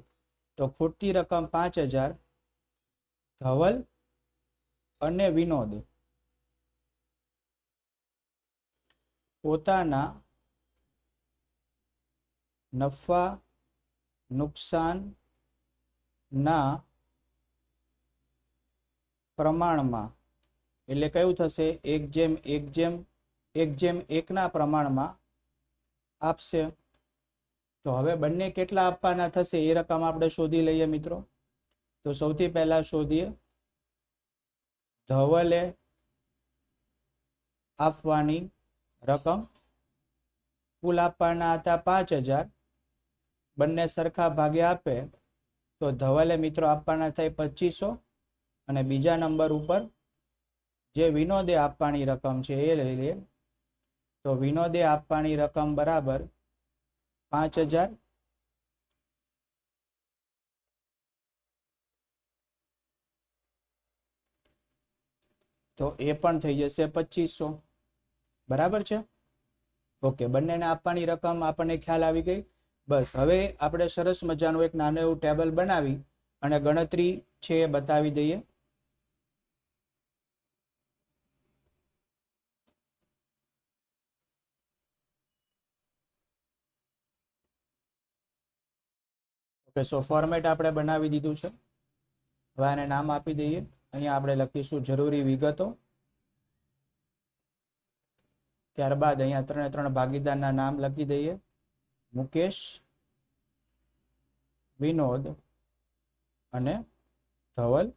તો ખૂટતી રકમ 5,000 ધવલ અને વિનોદ પોતાના નફા નુકસાન ના પ્રમાણમાં, એટલે કયું થશે? 1:1 ના પ્રમાણમાં આપશે. તો હવે બંને કેટલા આપવાના થશે એ રકમ આપણે શોધી લઈએ મિત્રો. તો સૌથી પહેલા શોધીએ ધવલે આપવાની રકમ. કુલ આપવાના હતા 5,000. બંને સરખા ભાગે આપે તો ધવલે મિત્રો આપવાના થાય 2,500 અને બીજા નંબર ઉપર જે વિનોદે આપવાની રકમ છે એ લઈ લે. તો વિનોદે આપવાની રકમ બરાબર 5,000. તો એ પણ થઈ જશે 2,500. બરાબર છે. ઓકે, બંનેને આપવાની રકમ આપણને ખ્યાલ આવી ગઈ. બસ હવે આપણે સરસ મજાનું એક નાનું એવું ટેબલ બનાવી અને ગણતરી છે એ બતાવી દઈએ. ઓકે, સો ફોર્મેટ આપણે બનાવી દીધું છે. હવે આને નામ આપી દઈએ. અહીંયા આપણે લખીશું જરૂરી વિગતો. ત્યારબાદ અહીંયા 3 ભાગીદારના નામ લખી દઈએ: મુકેશ, વિનોદ અને ધવલ.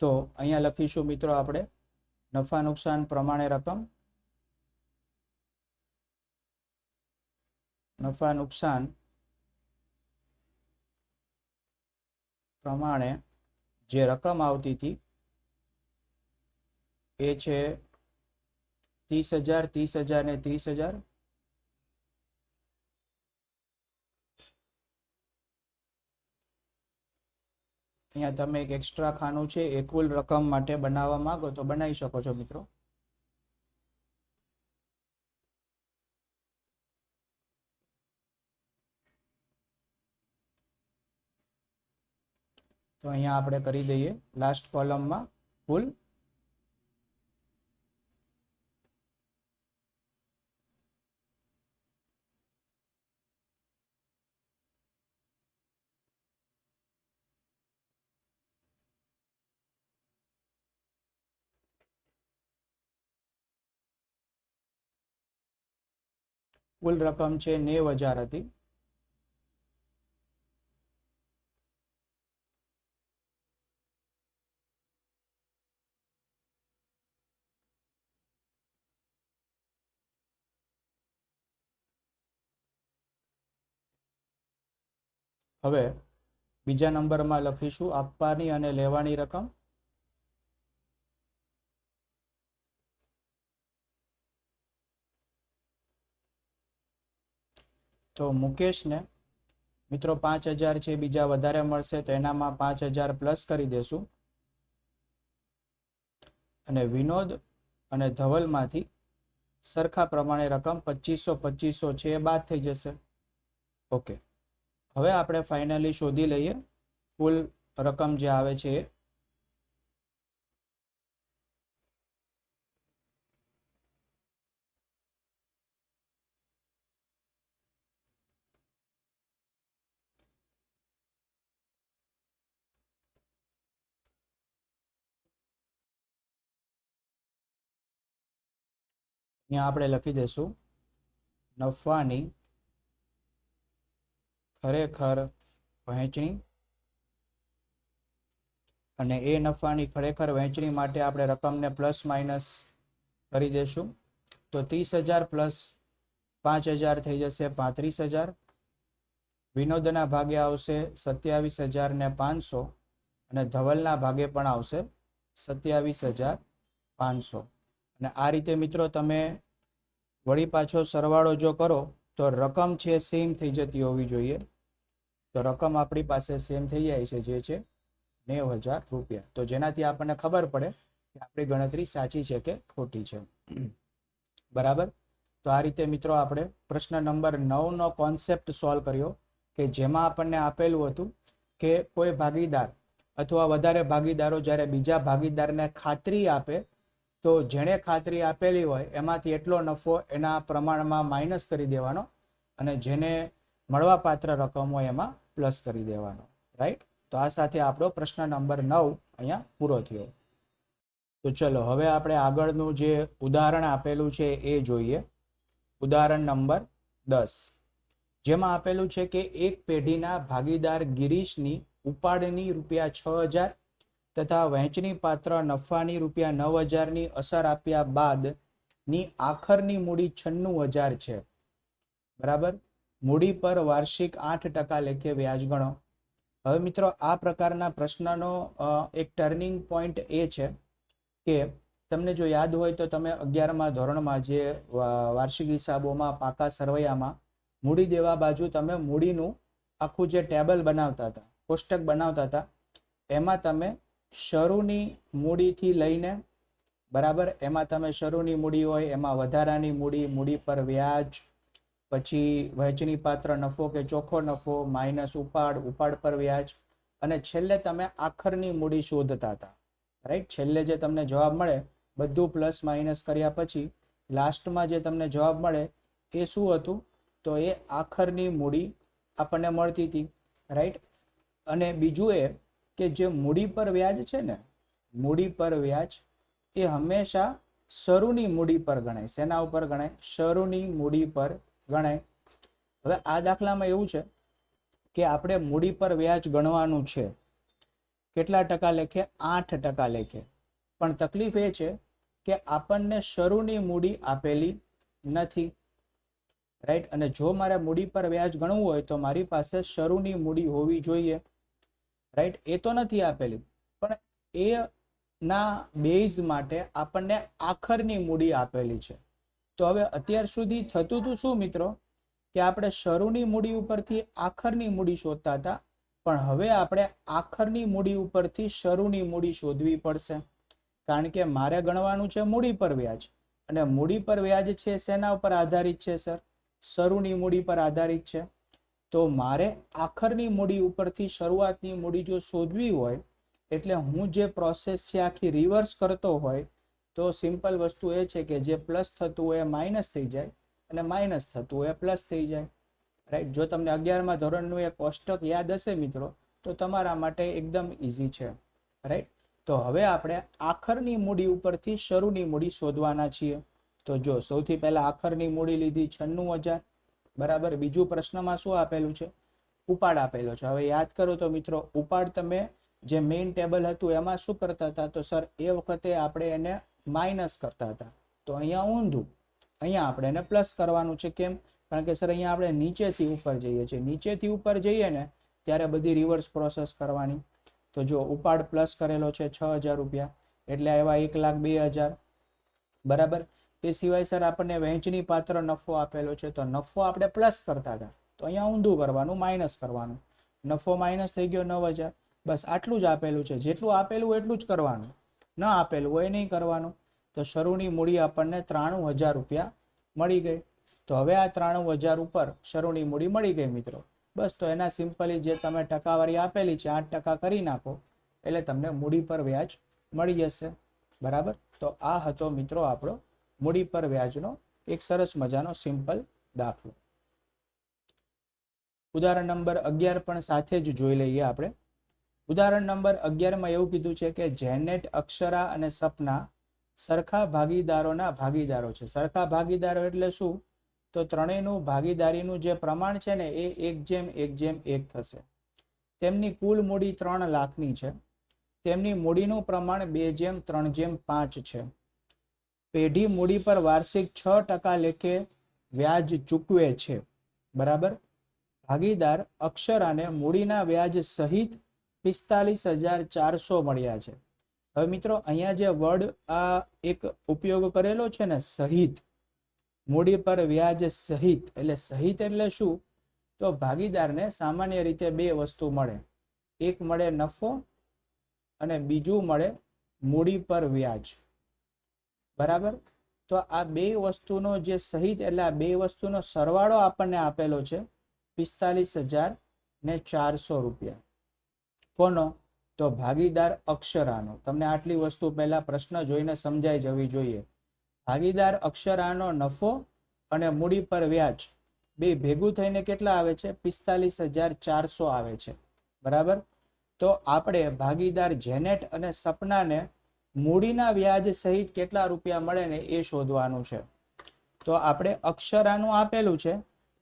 તો અહીંયા લખીશું મિત્રો આપણે નફા નુકસાન પ્રમાણે રકમ. નફા નુકસાન પ્રમાણે જે રકમ આવતી હતી એ છે 30,000, 30,000 ને 30,000. અહીંયા તમે એક એક્સ્ટ્રા ખાનું છે એ કુલ રકમ માટે બનાવવા માંગો તો બનાવી શકો છો મિત્રો. તો અહીંયા આપણે કરી દઈએ લાસ્ટ કોલમમાં કુલ. કુલ રકમ છે 90,000 હતી. હવે બીજા નંબરમાં લખીશું આપવાની અને લેવાની રકમ. તો મુકેશને મિત્રો 5,000 છે બીજા વધારે મળશે તો એનામાં 5,000 પ્લસ કરી દેશું અને વિનોદ અને ધવલમાંથી સરખા પ્રમાણે રકમ 2,500 છે એ બાદ થઈ જશે. ઓકે, હવે આપણે ફાઇનલી શોધી લઈએ કુલ રકમ જે આવે છે એ. અહીંયા આપણે લખી દઈશું નફાની ખરેખર વહેંચણી, અને એ નફાની ખરેખર વહેંચણી માટે આપણે રકમને પ્લસ માઇનસ કરી દઈશું. તો 30,000 પ્લસ 5,000 થઈ જશે 35,000. વિનોદના ભાગે આવશે 27,500 અને ધવલના ભાગે પણ આવશે 27,500. અને આ રીતે મિત્રો તમે વળી પાછો સરવાળો જો કરો તો રકમ છે સેમ થઈ જતી હોવી જોઈએ. તો રકમ આપણી પાસે સેમ થઈ જાય છે, જે છે 90,000 રૂપિયા. તો જેનાથી આપણને ખબર પડે કે આપણી ગણતરી સાચી છે કે ખોટી છે. બરાબર. તો આ રીતે મિત્રો આપણે પ્રશ્ન નંબર 9 નો કોન્સેપ્ટ સોલ્વ કર્યો, કે જેમાં આપણને આપેલું હતું કે કોઈ ભાગીદાર અથવા વધારે ભાગીદારો જ્યારે બીજા ભાગીદારને ખાતરી આપે તો જેણે ખાતરી આપેલી હોય એમાંથી એટલો નફો એના પ્રમાણમાં માઇનસ કરી દેવાનો, અને જેને મળવાપાત્ર રકમ હોય એમાં પ્લસ કરી દેવાનો. રાઈટ. તો આ સાથે આપણો પ્રશ્ન નંબર 9 અહીંયા પૂરો થયો. તો ચલો હવે આપણે આગળનું જે ઉદાહરણ આપેલું છે એ જોઈએ. ઉદાહરણ નંબર 10, જેમાં આપેલું છે કે એક પેઢીના ભાગીદાર ગિરીશની ઉપાડની ₹6,000 તથા વહેંચણી પાત્ર નફાની ₹9,000ની અસર આપ્યા બાદની આખરની મૂડી 96,000 છે. બરાબર. મૂડી પર વાર્ષિક 8% લેખે વ્યાજ ગણો. હવે મિત્રો આ પ્રકારના પ્રશ્નનો એક ટર્નિંગ પોઈન્ટ એ છે કે તમને જો યાદ હોય તો તમે 11મા ધોરણમાં જે વાર્ષિક હિસાબોમાં પાકા સરવૈયામાં મૂડી દેવા બાજુ તમે મૂડીનું આખું જે ટેબલ બનાવતા હતા, કોષ્ટક બનાવતા હતા, એમાં તમે શરૂની મૂડીથી લઈને, બરાબર, એમાં તમે શરૂની મૂડી હોય એમાં વધારાની મૂડી, મૂડી પર વ્યાજ, પછી વહેંચણી પાત્ર નફો કે ચોખ્ખો નફો, માઇનસ ઉપાડ, ઉપાડ પર વ્યાજ, અને છેલ્લે તમે આખરની મૂડી શોધતા હતા. રાઈટ. છેલ્લે જે તમને જવાબ મળે બધું પ્લસ માઇનસ કર્યા પછી લાસ્ટમાં જે તમને જવાબ મળે એ શું હતું? તો એ આખરની મૂડી આપણને મળતી હતી. રાઈટ. અને બીજું એ કે જે મૂડી પર વ્યાજ છે ને, મૂડી પર વ્યાજ એ હંમેશા શરૂની મૂડી પર ગણાય. શેના ઉપર ગણાય? શરૂની મૂડી પર ગણાય. હવે આ દાખલામાં એવું છે કે આપણે મૂડી પર વ્યાજ ગણવાનું છે. કેટલા ટકા લેખે? 8% લેખે. પણ તકલીફ એ છે કે આપણને શરૂની મૂડી આપેલી નથી. રાઈટ. અને જો મારે મૂડી પર વ્યાજ ગણવું હોય તો મારી પાસે શરૂની મૂડી હોવી જોઈએ. રાઈટ. એ તો નથી આપેલી, પણ એ ના બેઝ માટે આપણને આખરની મૂડી આપેલી છે. તો હવે અત્યાર સુધી થતું હતું શું મિત્રો, કે આપણે શરૂની મૂડી ઉપરથી આખરની મૂડી શોધતા હતા, પણ હવે આપણે આખરની મૂડી ઉપરથી શરૂની મૂડી શોધવી પડશે. કારણ કે મારે ગણવાનું છે મૂડી પર વ્યાજ, અને મૂડી પર વ્યાજ છે શેના ઉપર આધારિત છે સર? શરૂની મૂડી પર આધારિત છે. તો મારે આખરની મૂડી ઉપરથી શરૂઆતની મૂડી જો શોધવી હોય, એટલે હું જે પ્રોસેસ છે આખી રિવર્સ કરતો હોય, તો સિમ્પલ વસ્તુ એ છે કે જે પ્લસ થતું હોય એ માઇનસ થઈ જાય, અને માઇનસ થતું હોય એ પ્લસ થઈ જાય. રાઈટ. જો તમને 11મા ધોરણનું એક કોષ્ટક યાદ હશે મિત્રો, તો તમારા માટે એકદમ ઈઝી છે. રાઈટ. તો હવે આપણે આખરની મૂડી ઉપરથી શરૂની મૂડી શોધવાના છીએ. તો જો સૌથી પહેલા આખરની મૂડી લીધી 96,000. બરાબર. બીજું પ્રશ્નમાં શું આપેલું છે? ઉપાડ આપેલો છે. હવે યાદ કરો તો મિત્રો, ઉપાડ તમે જે મેઇન ટેબલ હતું એમાં શું કરતા હતા? તો સર એ વખતે આપણે એને માઇનસ કરતા હતા. તો અહીંયા ઊંધું, અહીંયા આપણે એને પ્લસ કરવાનું છે. કેમ? કારણ કે સર અહીંયા આપણે નીચેથી ઉપર જઈએ છીએ. નીચેથી ઉપર જઈએ ને ત્યારે બધી રિવર્સ પ્રોસેસ કરવાની. તો જો ઉપાડ પ્લસ કરેલો છે 6,000 રૂપિયા, એટલે આવ્યા 1,02,000. બરાબર. એ સિવાય સર આપણને વહેંચણી પાત્ર નફો આપેલો છે, તો નફો આપણે પ્લસ કરતા હતા, તો અહીંયા ઊંધું કરવાનું, માઇનસ કરવાનું. નફો માઇનસ થઈ ગયો 9,000. બસ આટલું જ આપેલું છે. જેટલું આપેલું હોય એટલું જ કરવાનું, ન આપેલું હોય નહીં કરવાનું. તો શરૂની મૂડી આપણને 93,000 રૂપિયા મળી ગઈ. તો હવે આ 93,000 ઉપર શરૂની મૂડી મળી ગઈ મિત્રો. બસ તો એના સિમ્પલી જે તમે ટકાવારી આપેલી છે 8% કરી નાખો એટલે તમને મૂડી પર વ્યાજ મળી જશે. બરાબર, તો આ હતો મિત્રો આપણો મૂડી પર વ્યાજનો એક સરસ મજાનો સિમ્પલ દાખલો. ઉદાહરણ નંબર 11 પણ સાથે જ જોઈ લઈએ આપણે. ઉદાહરણ નંબર 11 માં એવું કીધું છે કે જેનેટ, અક્ષરા અને સપના સરખા ભાગીદારોના ભાગીદારો છે. સરખા ભાગીદારો એટલે શું? તો ત્રણેયનું ભાગીદારીનું જે પ્રમાણ છે ને એ 1:1:1 થશે. તેમની કુલ મૂડી 3 લાખની છે. તેમની મૂડીનું પ્રમાણ 2:3:5 છે. પેઢી મૂડી પર વાર્ષિક 6% લેખે વ્યાજ ચૂકવે છે. બરાબર, ભાગીદાર અક્ષરાને મૂડીના વ્યાજ સહિત 45,400 મળ્યા છે. હવે મિત્રો અહીંયા જે વર્ડ આ એક ઉપયોગ કરેલો છે ને સહિત, મૂડી પર વ્યાજ સહિત, એટલે સહિત એટલે શું? તો ભાગીદારને સામાન્ય રીતે બે વસ્તુ મળે. એક મળે નફો અને બીજું મળે મૂડી પર વ્યાજ. બરાબર, તો આ બે વસ્તુનો જે સહિત એટલે આ બે વસ્તુનો સરવાળો આપણને આપેલો છે 45,400 રૂપિયા. કોનો? તો ભાગીદાર અક્ષરાનો. તમને આટલી વસ્તુ પહેલા પ્રશ્ન જોઈને સમજાઈ જવી જોઈએ. ભાગીદાર અક્ષરાનો નફો અને મૂડી પર વ્યાજ બે ભેગું થઈને કેટલા આવે છે? 45,400 આવે છે. બરાબર, તો આપણે ભાગીદાર જેનેટ અને સપનાને મૂડીના વ્યાજ સહિત કેટલા રૂપિયા મળે ને એ શોધવાનું છે. તો આપણે અક્ષરાનું આપેલું છે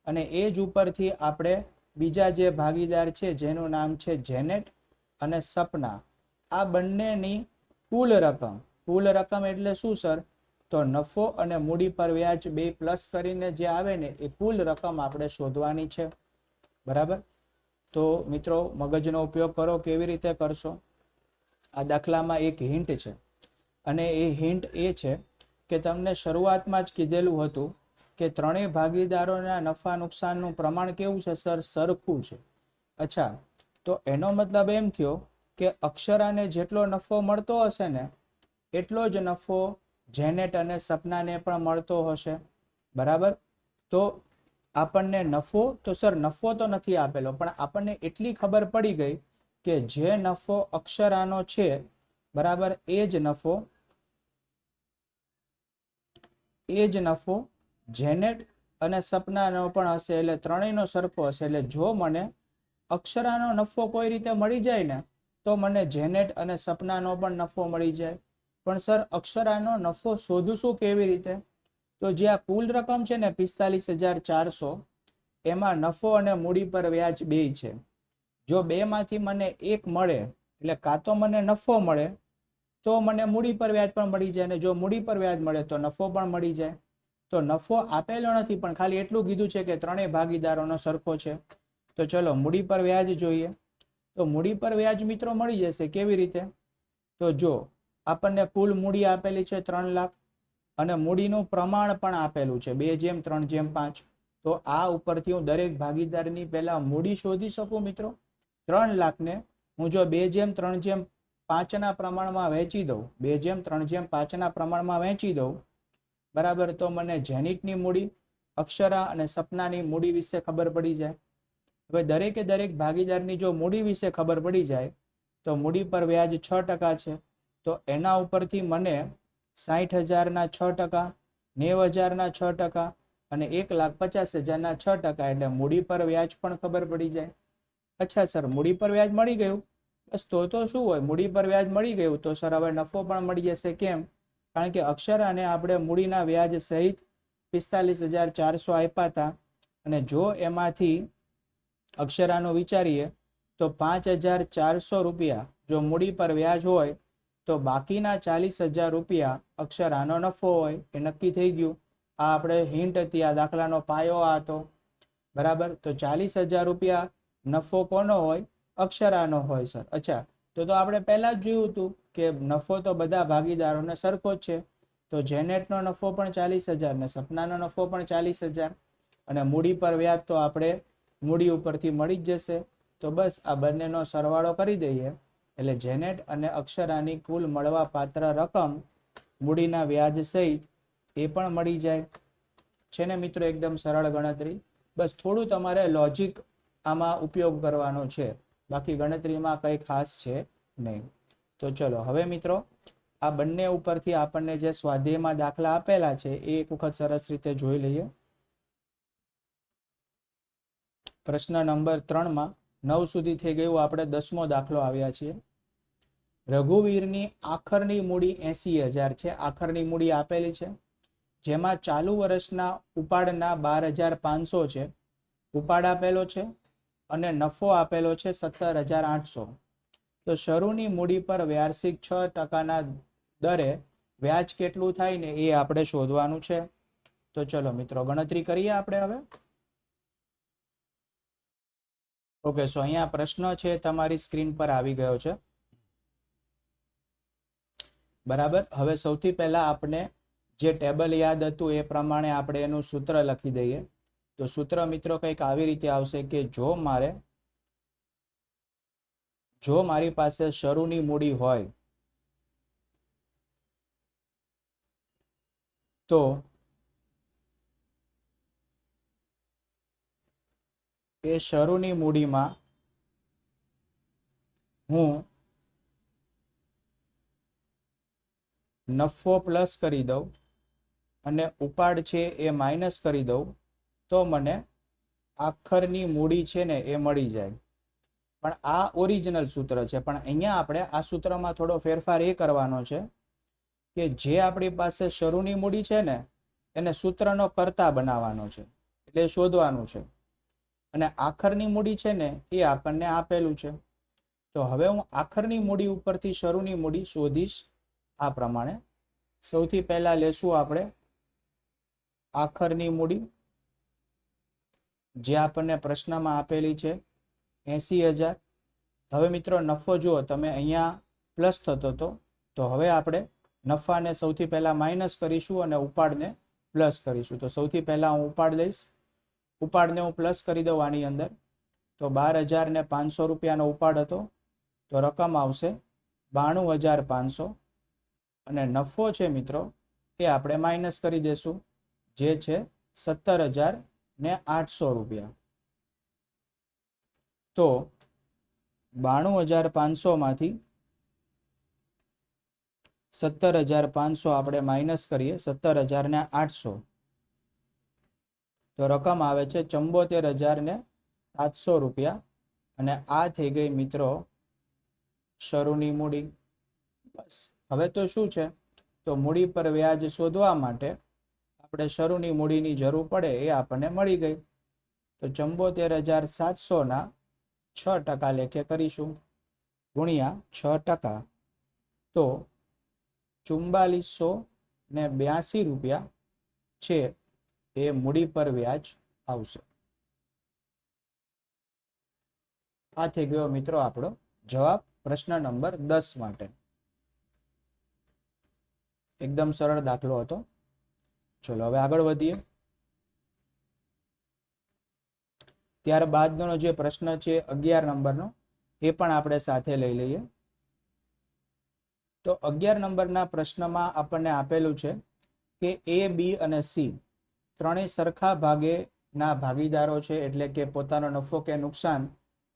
અને એ જ ઉપરથી આપણે બીજા જે ભાગીદાર છે જેનું નામ છે જેનેટ અને સપના, આ બંનેની કુલ રકમ એટલે શું સર? તો નફો અને મૂડી પર વ્યાજ બે પ્લસ કરીને જે આવે ને એ કુલ રકમ આપણે શોધવાની છે. બરાબર, તો મિત્રો મગજનો ઉપયોગ કરો. કેવી રીતે કરશો? આ દાખલામાં એક હિન્ટ છે અને એ હિન્ટ એ છે કે તમને શરૂઆતમાં જ કીધેલું હતું કે ત્રણેય ભાગીદારોના નફા નુકસાનનું પ્રમાણ કેવું છે સર? સરખું છે. અચ્છા, તો એનો મતલબ એમ થયો કે અક્ષરાને જેટલો નફો મળતો હશે ને એટલો જ નફો જેનેટ અને સપનાને પણ મળતો હશે. બરાબર, તો આપણને નફો, તો સર નફો તો નથી આપેલો, પણ આપણને એટલી ખબર પડી ગઈ કે જે નફો અક્ષરાનો છે, બરાબર, એ જ નફો જેનેટ અને સપનાનો પણ હશે. એટલે ત્રણેયનો સરખો હશે. એટલે જો મને અક્ષરાનો નફો કોઈ રીતે મળી જાય ને તો મને જેનેટ અને સપનાનો પણ નફો મળી જાય. પણ સર અક્ષરાનો નફો શોધશું કેવી રીતે? તો જે આ કુલ રકમ છે ને 45,400, એમાં નફો અને મૂડી પર વ્યાજ બે છે. જો બે માંથી મને એક મળે એટલે કાં તો મને નફો મળે તો મને મૂડી પર વ્યાજ પણ મળી જાય, અને જો મૂડી પર વ્યાજ મળે તો નફો પણ મળી જાય. તો નફો આપેલો નથી, પણ ખાલી એટલું કીધું છે કે ત્રણેય ભાગીદારોનો સરખો છે. તો ચલો મૂડી પર વ્યાજ જોઈએ. તો મૂડી પર વ્યાજ મિત્રો મળી જશે. કેવી રીતે? તો જો આપણને કુલ મૂડી આપેલી છે 3 લાખ અને મૂડીનું પ્રમાણ પણ આપેલું છે 2:3:5. તો આ ઉપરથી હું દરેક ભાગીદારની પહેલા મૂડી શોધી શકું મિત્રો. 3 લાખને હું જો 2:3:5 ના પ્રમાણમાં વહેંચી દઉં, 2:3:5 ના પ્રમાણમાં વહેંચી દઉં, બરાબર, તો મને જેનિટની મૂડી, અક્ષરા અને સપનાની મૂડી વિશે ખબર પડી જાય. હવે દરેક ભાગીદારની જો મૂડી વિશે ખબર પડી જાય તો મૂડી પર વ્યાજ 6% છે. તો એના ઉપરથી મને 60,000ના 6%, 90,000ના 6% અને 1,50,000ના 6%, એટલે મૂડી પર વ્યાજ પણ ખબર પડી જાય. અચ્છા સર, મૂડી પર વ્યાજ મળી ગયું, બસ તો શું હોય? મૂડી પર વ્યાજ મળી ગયું તો સર હવે નફો પણ મળી જશે. કેમ? કારણ કે અક્ષરાને આપણે મૂડીના વ્યાજ સહિત 45,400 આપ્યા હતા અને જો એમાંથી અક્ષરાનું વિચારીએ તો 5,400 રૂપિયા જો મૂડી પર વ્યાજ હોય તો બાકીના 40,000 રૂપિયા અક્ષરાનો નફો હોય. એ નક્કી થઈ ગયું. આ આપણે હિન્ટ હતી, આ દાખલાનો પાયો આ હતો. બરાબર, તો 40,000 રૂપિયા નફો કોનો હોય? અક્ષરાનો હોય સર. અચ્છા, તો આપણે પહેલા જ જોયું હતું કે નફો તો બધા ભાગીદારોને સરખો જ છે. તો જેનેટનો નફો પણ 40,000 ને સપનાનો નફો પણ 40,000 અને મૂડી પર વ્યાજ તો આપણે મૂડી ઉપરથી મળી જ જશે. તો બસ આ બંનેનો સરવાળો કરી દઈએ એટલે જેનેટ અને અક્ષરાની કુલ મળવા પાત્ર રકમ મૂડીના વ્યાજ સહિત એ પણ મળી જાય છે ને મિત્રો. એકદમ સરળ ગણતરી. બસ થોડું તમારે લોજિક આમાં ઉપયોગ કરવાનો છે, બાકી ગણતરીમાં કંઈ ખાસ છે નહીં. તો ચલો હવે મિત્રો આ બંને ઉપરથી આપણને જે સ્વાધ્યાયમાં દાખલા આપેલા છે એ એક વખત સરસ રીતે જોઈ લઈએ. પ્રશ્ન નંબર 3માં 9 સુધી થઈ ગયું, આપણે 10મો દાખલો આવ્યા છીએ. રઘુવીરની આખરની મૂડી 80,000 છે. આખરની મૂડી આપેલી છે, જેમાં ચાલુ વર્ષના ઉપાડના 12,500 છે. ઉપાડ આપેલો છે અને નફો આપેલો છે 17,800. તો શરૂની મૂડી પર વાર્ષિક 6%ના દરે વ્યાજ કેટલું થાય ને એ આપણે શોધવાનું છે. તો ચલો મિત્રો ગણતરી કરીએ આપણે હવે. ઓકે, સો અહીંયા પ્રશ્ન છે તમારી સ્ક્રીન પર આવી ગયો છે. બરાબર. હવે સૌથી પહેલા આપણે જે ટેબલ યાદ હતું એ પ્રમાણે આપણે એનું સૂત્ર લખી દઈએ. તો સૂત્ર મિત્રો કંઈક આવી રીતે આવશે કે જો મારી પાસે શરૂની મૂડી હોય તો એ શરૂની મૂડીમાં હું નફો પ્લસ કરી દઉં અને ઉપાડ છે એ માઇનસ કરી દઉં તો મને આખરની મૂડી છે ને એ મળી જાય. પણ આ ઓરિજિનલ સૂત્ર છે, પણ અહીંયા આપણે આ સૂત્રમાં થોડો ફેરફાર એ કરવાનો છે કે જે આપણી પાસે શરૂની મૂડી છે ને એને સૂત્રનો કર્તા બનાવવાનો છે, એટલે શોધવાનું છે. અને આખરની મૂડી છે ને એ આપણને આપેલું છે. તો હવે હું આખરની મૂડી ઉપરથી શરૂની મૂડી શોધીશ આ પ્રમાણે. સૌથી પહેલા લેશું આપણે આખરની મૂડી, જે આપણને પ્રશ્નમાં આપેલી છે 80,000. હવે મિત્રો નફો જુઓ તમે, અહીંયા પ્લસ થતો હતો, તો હવે આપણે નફાને સૌથી પહેલા માઇનસ કરીશું અને ઉપાડને પ્લસ કરીશું. તો સૌથી પહેલા હું ઉપાડ લઈશ. ઉપાડને હું પ્લસ કરી દઉં આની અંદર. તો 12,500 રૂપિયાનો ઉપાડ હતો, તો રકમ આવશે 92,500. અને નફો છે મિત્રો એ આપણે માઇનસ કરી દેશું, જે છે 17,800 રૂપિયા. તો 92,500 માંથી 17,500 આપણે માઇનસ કરીએ, 17,800, તો રકમ આવે છે 74,700 રૂપિયા. અને આ થઈ ગઈ મિત્રો શરૂની મૂડી. બસ હવે તો શું છે, તો મૂડી પર વ્યાજ શોધવા માટે આપણે શરૂની મૂડીની જરૂર પડે એ આપણને મળી ગઈ. તો 74,700ના 6% લેખે કરીશું, ગુણ્યા 6%, તો 4482 રૂપિયા છે એ મૂડી પર વ્યાજ આવશે. આ થઈ ગયો મિત્રો આપણો જવાબ પ્રશ્ન નંબર 10 માટે. એકદમ સરળ દાખલો હતો. ચલો હવે આગળ વધીએ. ત્યારબાદનો જે પ્રશ્ન છે 11 નંબરનો, એ પણ આપણે સાથે લઈ લઈએ. તો 11 નંબરના પ્રશ્નમાં આપણને આપેલું છે કે A, B અને C ત્રણેય સરખા ભાગેના ભાગીદારો છે, એટલે કે પોતાનો નફો કે નુકસાન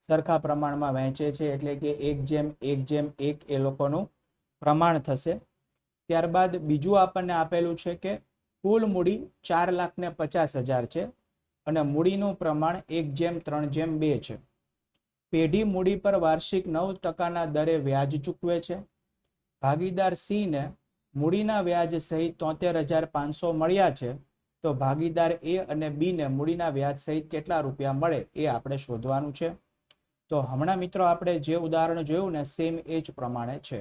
સરખા પ્રમાણમાં વહેંચે છે, એટલે કે 1:1:1 એ લોકોનું પ્રમાણ થશે. ત્યારબાદ બીજું આપણને આપેલું છે કે કુલ મૂડી 4,50,000 છે અને મૂડીનું પ્રમાણ 1:3:2 છે. પેઢી મૂડી પર વાર્ષિક 9%ના દરે વ્યાજ ચૂકવે છે. ભાગીદાર સી ને મૂડીના વ્યાજ સહિત 73,500 મળ્યા છે, તો ભાગીદાર એ અને બી ને મૂડીના વ્યાજ સહિત કેટલા રૂપિયા મળે એ આપણે શોધવાનું છે. તો હમણાં મિત્રો આપણે જે ઉદાહરણ જોયું ને સેમ એ જ પ્રમાણે છે.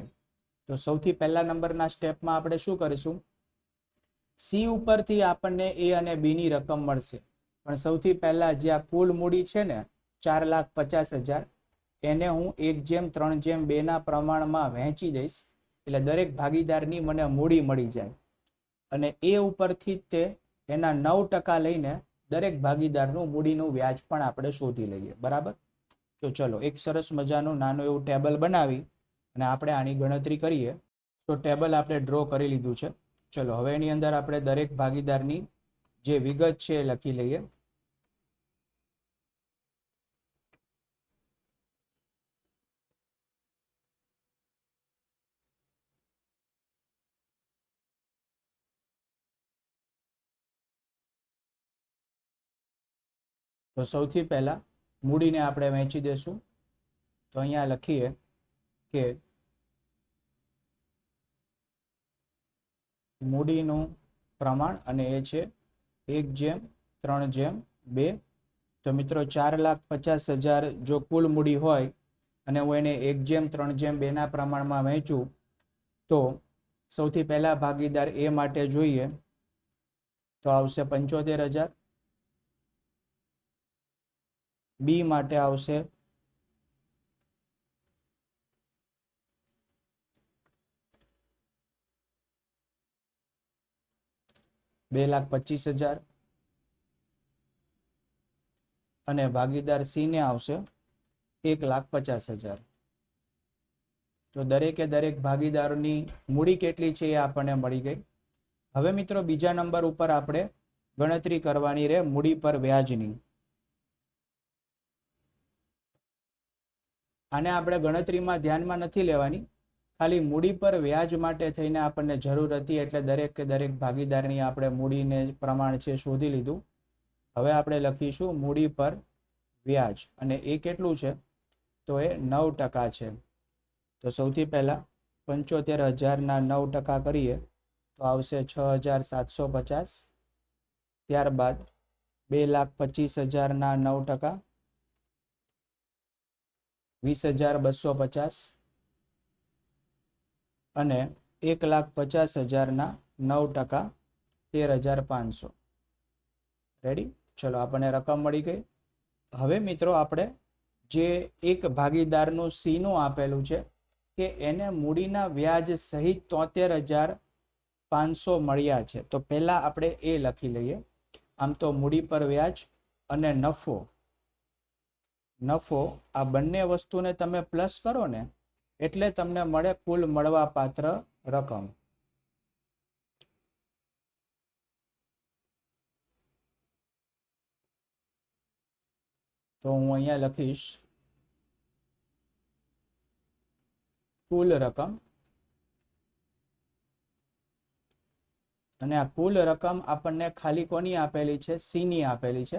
તો સૌથી પહેલા નંબરના સ્ટેપમાં આપણે શું કરીશું, સી ઉપરથી આપણને એ અને બી ની રકમ મળશે, પણ સૌથી પહેલા જે આ કુલ મૂડી છે ને 4,50,000, એને હું 1:3:2 ના પ્રમાણમાં વહેંચી દઈશ, એટલે દરેક ભાગીદારની મને મૂડી મળી જાય. અને એ ઉપરથી તે એના 9% લઈને દરેક ભાગીદારનું મૂડીનું વ્યાજ પણ આપણે શોધી લઈએ. બરાબર. તો ચલો એક સરસ મજાનું નાનું એવું ટેબલ બનાવી અને આપણે આની ગણતરી કરીએ. તો ટેબલ આપણે ડ્રો કરી લીધું છે. ચલો હવે એની અંદર આપણે દરેક ભાગીદારની જે વિગત છે એ લખી લઈએ. તો સૌથી પહેલા મૂડીને આપણે વહેંચી દેશું. તો અહીંયા લખીએ કે મૂડીનું પ્રમાણ અને એ છે 1:3:2. તો મિત્રો 4,50,000 જો કુલ મૂડી હોય અને હું એને 1:3:2 ના પ્રમાણમાં વહેંચું તો સૌથી પહેલા ભાગીદાર એ માટે જોઈએ તો આવશે 75,000. બી માટે આવશે 2,25,000 અને ભાગીદાર સી ને આવશે 1,50,000. તો દરેકે દરેક ભાગીદારોની મૂડી કેટલી છે એ આપણને મળી ગઈ. હવે મિત્રો બીજા નંબર ઉપર આપણે ગણતરી કરવાની રહે મૂડી પર વ્યાજની. આને આપણે ગણતરીમાં ધ્યાનમાં નથી લેવાની, ખાલી મૂડી પર વ્યાજ માટે થઈને આપણને જરૂર હતી એટલે દરેક ભાગીદારની આપણે મૂડીને પ્રમાણ છે શોધી લીધું. હવે આપણે લખીશું મૂડી પર વ્યાજ અને એ કેટલું છે તો એ 9% છે. તો સૌથી પહેલા 75,000 ના 9% કરીએ તો આવશે 6,750. ત્યારબાદ 2,25,000 ના 9% 20,250 અને 1,50,000 ના 9% 13,500. રેડી? ચલો આપણને રકમ મળી ગઈ. હવે મિત્રો આપણે જે એક ભાગીદારનું સીનું આપેલું છે કે એને મૂડીના વ્યાજ સહિત 73,500 મળ્યા છે. તો પહેલા આપણે એ લખી લઈએ. આમ તો મૂડી પર વ્યાજ અને નફો આ બંને વસ્તુને તમે પ્લસ કરો ને એટલે તમને મળે કુલ મળવા પાત્ર રકમ. તો હું અહીંયા લખીશ કુલ રકમ અને આ કુલ રકમ આપણને ખાલી કોની આપેલી છે? સી ની આપેલી છે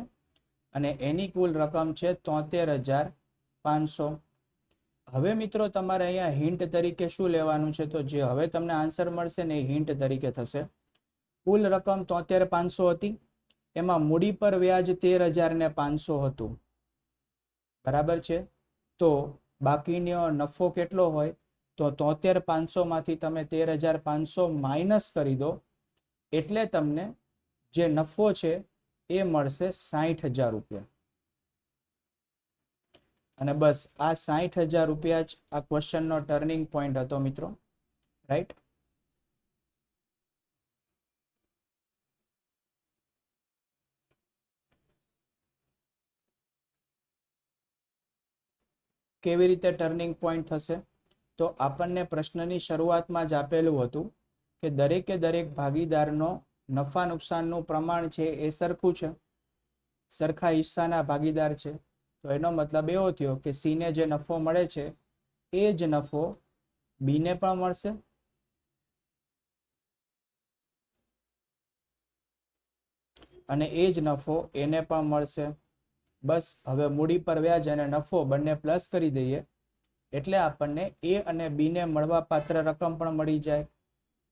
અને એની કુલ રકમ છે 73,500. હવે મિત્રો તમારે અહીંયા હિન્ટ તરીકે શું લેવાનું છે? તો જે હવે તમને આન્સર મળશે ને એ હિન્ટ તરીકે થશે. કુલ રકમ 73,500 હતી, એમાં મૂડી પર વ્યાજ 13,500 હતું. બરાબર છે? તો બાકીનો નફો કેટલો હોય? તો 73,500 માંથી તમે 13,500 માઇનસ કરી દો એટલે તમને જે નફો છે એ મળશે 60,000 રૂપિયા. અને બસ આ 60,000 રૂપિયા જ આ ક્વેશ્ચનનો ટર્નિંગ પોઈન્ટ હતો મિત્રો. રાઈટ? કેવી રીતે ટર્નિંગ પોઈન્ટ થશે? તો આપણને પ્રશ્નની શરૂઆતમાં જ આપેલું હતું કે દરેકે દરેક ભાગીદારનો નફા નુકસાનનું પ્રમાણ છે એ સરખું છે, સરખા હિસ્સાના ભાગીદાર છે. તો એનો મતલબ એવો થયો કે સી ને જે નફો મળે છે એ જ નફો બી ને પણ મળશે અને એ જ નફો એને પણ મળશે. બસ હવે મૂડી પર વ્યાજ અને નફો બંને પ્લસ કરી દઈએ એટલે આપણને એ અને બી ને મળવા પાત્ર રકમ પણ મળી જાય.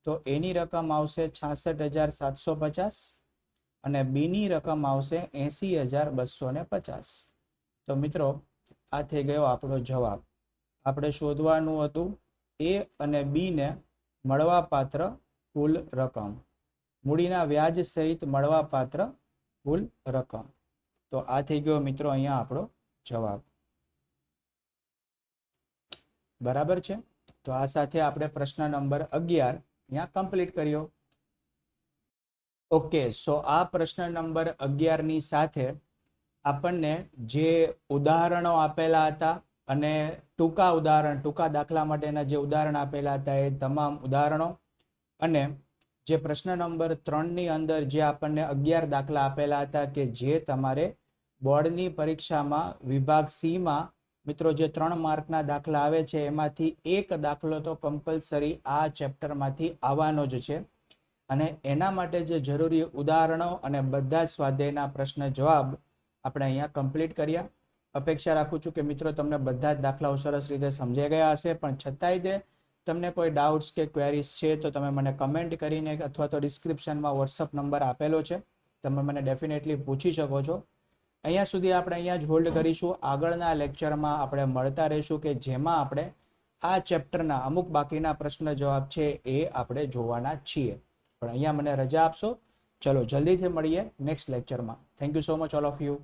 તો એની રકમ આવશે 66,750 અને બી ની રકમ આવશે 80,250. તો મિત્રો આ થઈ ગયો આપણો જવાબ. આપણે શોધવાનું હતું એ અને બી ને મળવા પાત્ર કુલ રકમ, મૂડીના વ્યાજ સહિત મળવા પાત્ર કુલ રકમ. તો આ થઈ ગયો મિત્રો અહીંયા આપણો જવાબ. બરાબર છે? તો આ સાથે આપણે પ્રશ્ન નંબર 11 અહીંયા કમ્પ્લીટ કર્યો. ઓકે, સો આ પ્રશ્ન નંબર 11 ની સાથે આપણને જે ઉદાહરણો આપેલા હતા અને ટૂંકા દાખલા માટેના જે ઉદાહરણ આપેલા હતા એ તમામ ઉદાહરણો અને જે પ્રશ્ન નંબર 3 ની અંદર જે આપણને 11 દાખલા આપેલા હતા કે જે તમારે બોર્ડની પરીક્ષામાં વિભાગ સી માં મિત્રો જે 3 માર્કના દાખલા આવે છે એમાંથી એક દાખલો તો કમ્પલસરી આ ચેપ્ટરમાંથી આવવાનો જ છે અને એના માટે જે જરૂરી ઉદાહરણો અને બધા સ્વાધ્યાયના પ્રશ્ન જવાબ આપણે અહીંયા કમ્પ્લીટ કર્યા. અપેક્ષા રાખું છું કે મિત્રો તમને બધા જ દાખલાઓ સરસ રીતે સમજાઈ ગયા હશે, પણ છતાંય તે તમને કોઈ ડાઉટ્સ કે ક્વેરીઝ છે તો તમે મને કમેન્ટ કરીને અથવા તો ડિસ્ક્રિપ્શનમાં વોટ્સઅપ નંબર આપેલો છે, તમે મને ડેફિનેટલી પૂછી શકો છો. અહીંયા સુધી આપણે અહીંયા જ હોલ્ડ કરીશું. આગળના લેક્ચરમાં આપણે મળતા રહીશું કે જેમાં આપણે આ ચેપ્ટરના અમુક બાકીના પ્રશ્ન જવાબ છે એ આપણે જોવાના છીએ. પણ અહીંયા મને રજા આપશો. ચલો જલ્દીથી મળીએ નેક્સ્ટ લેક્ચરમાં. Thank you so much all of you.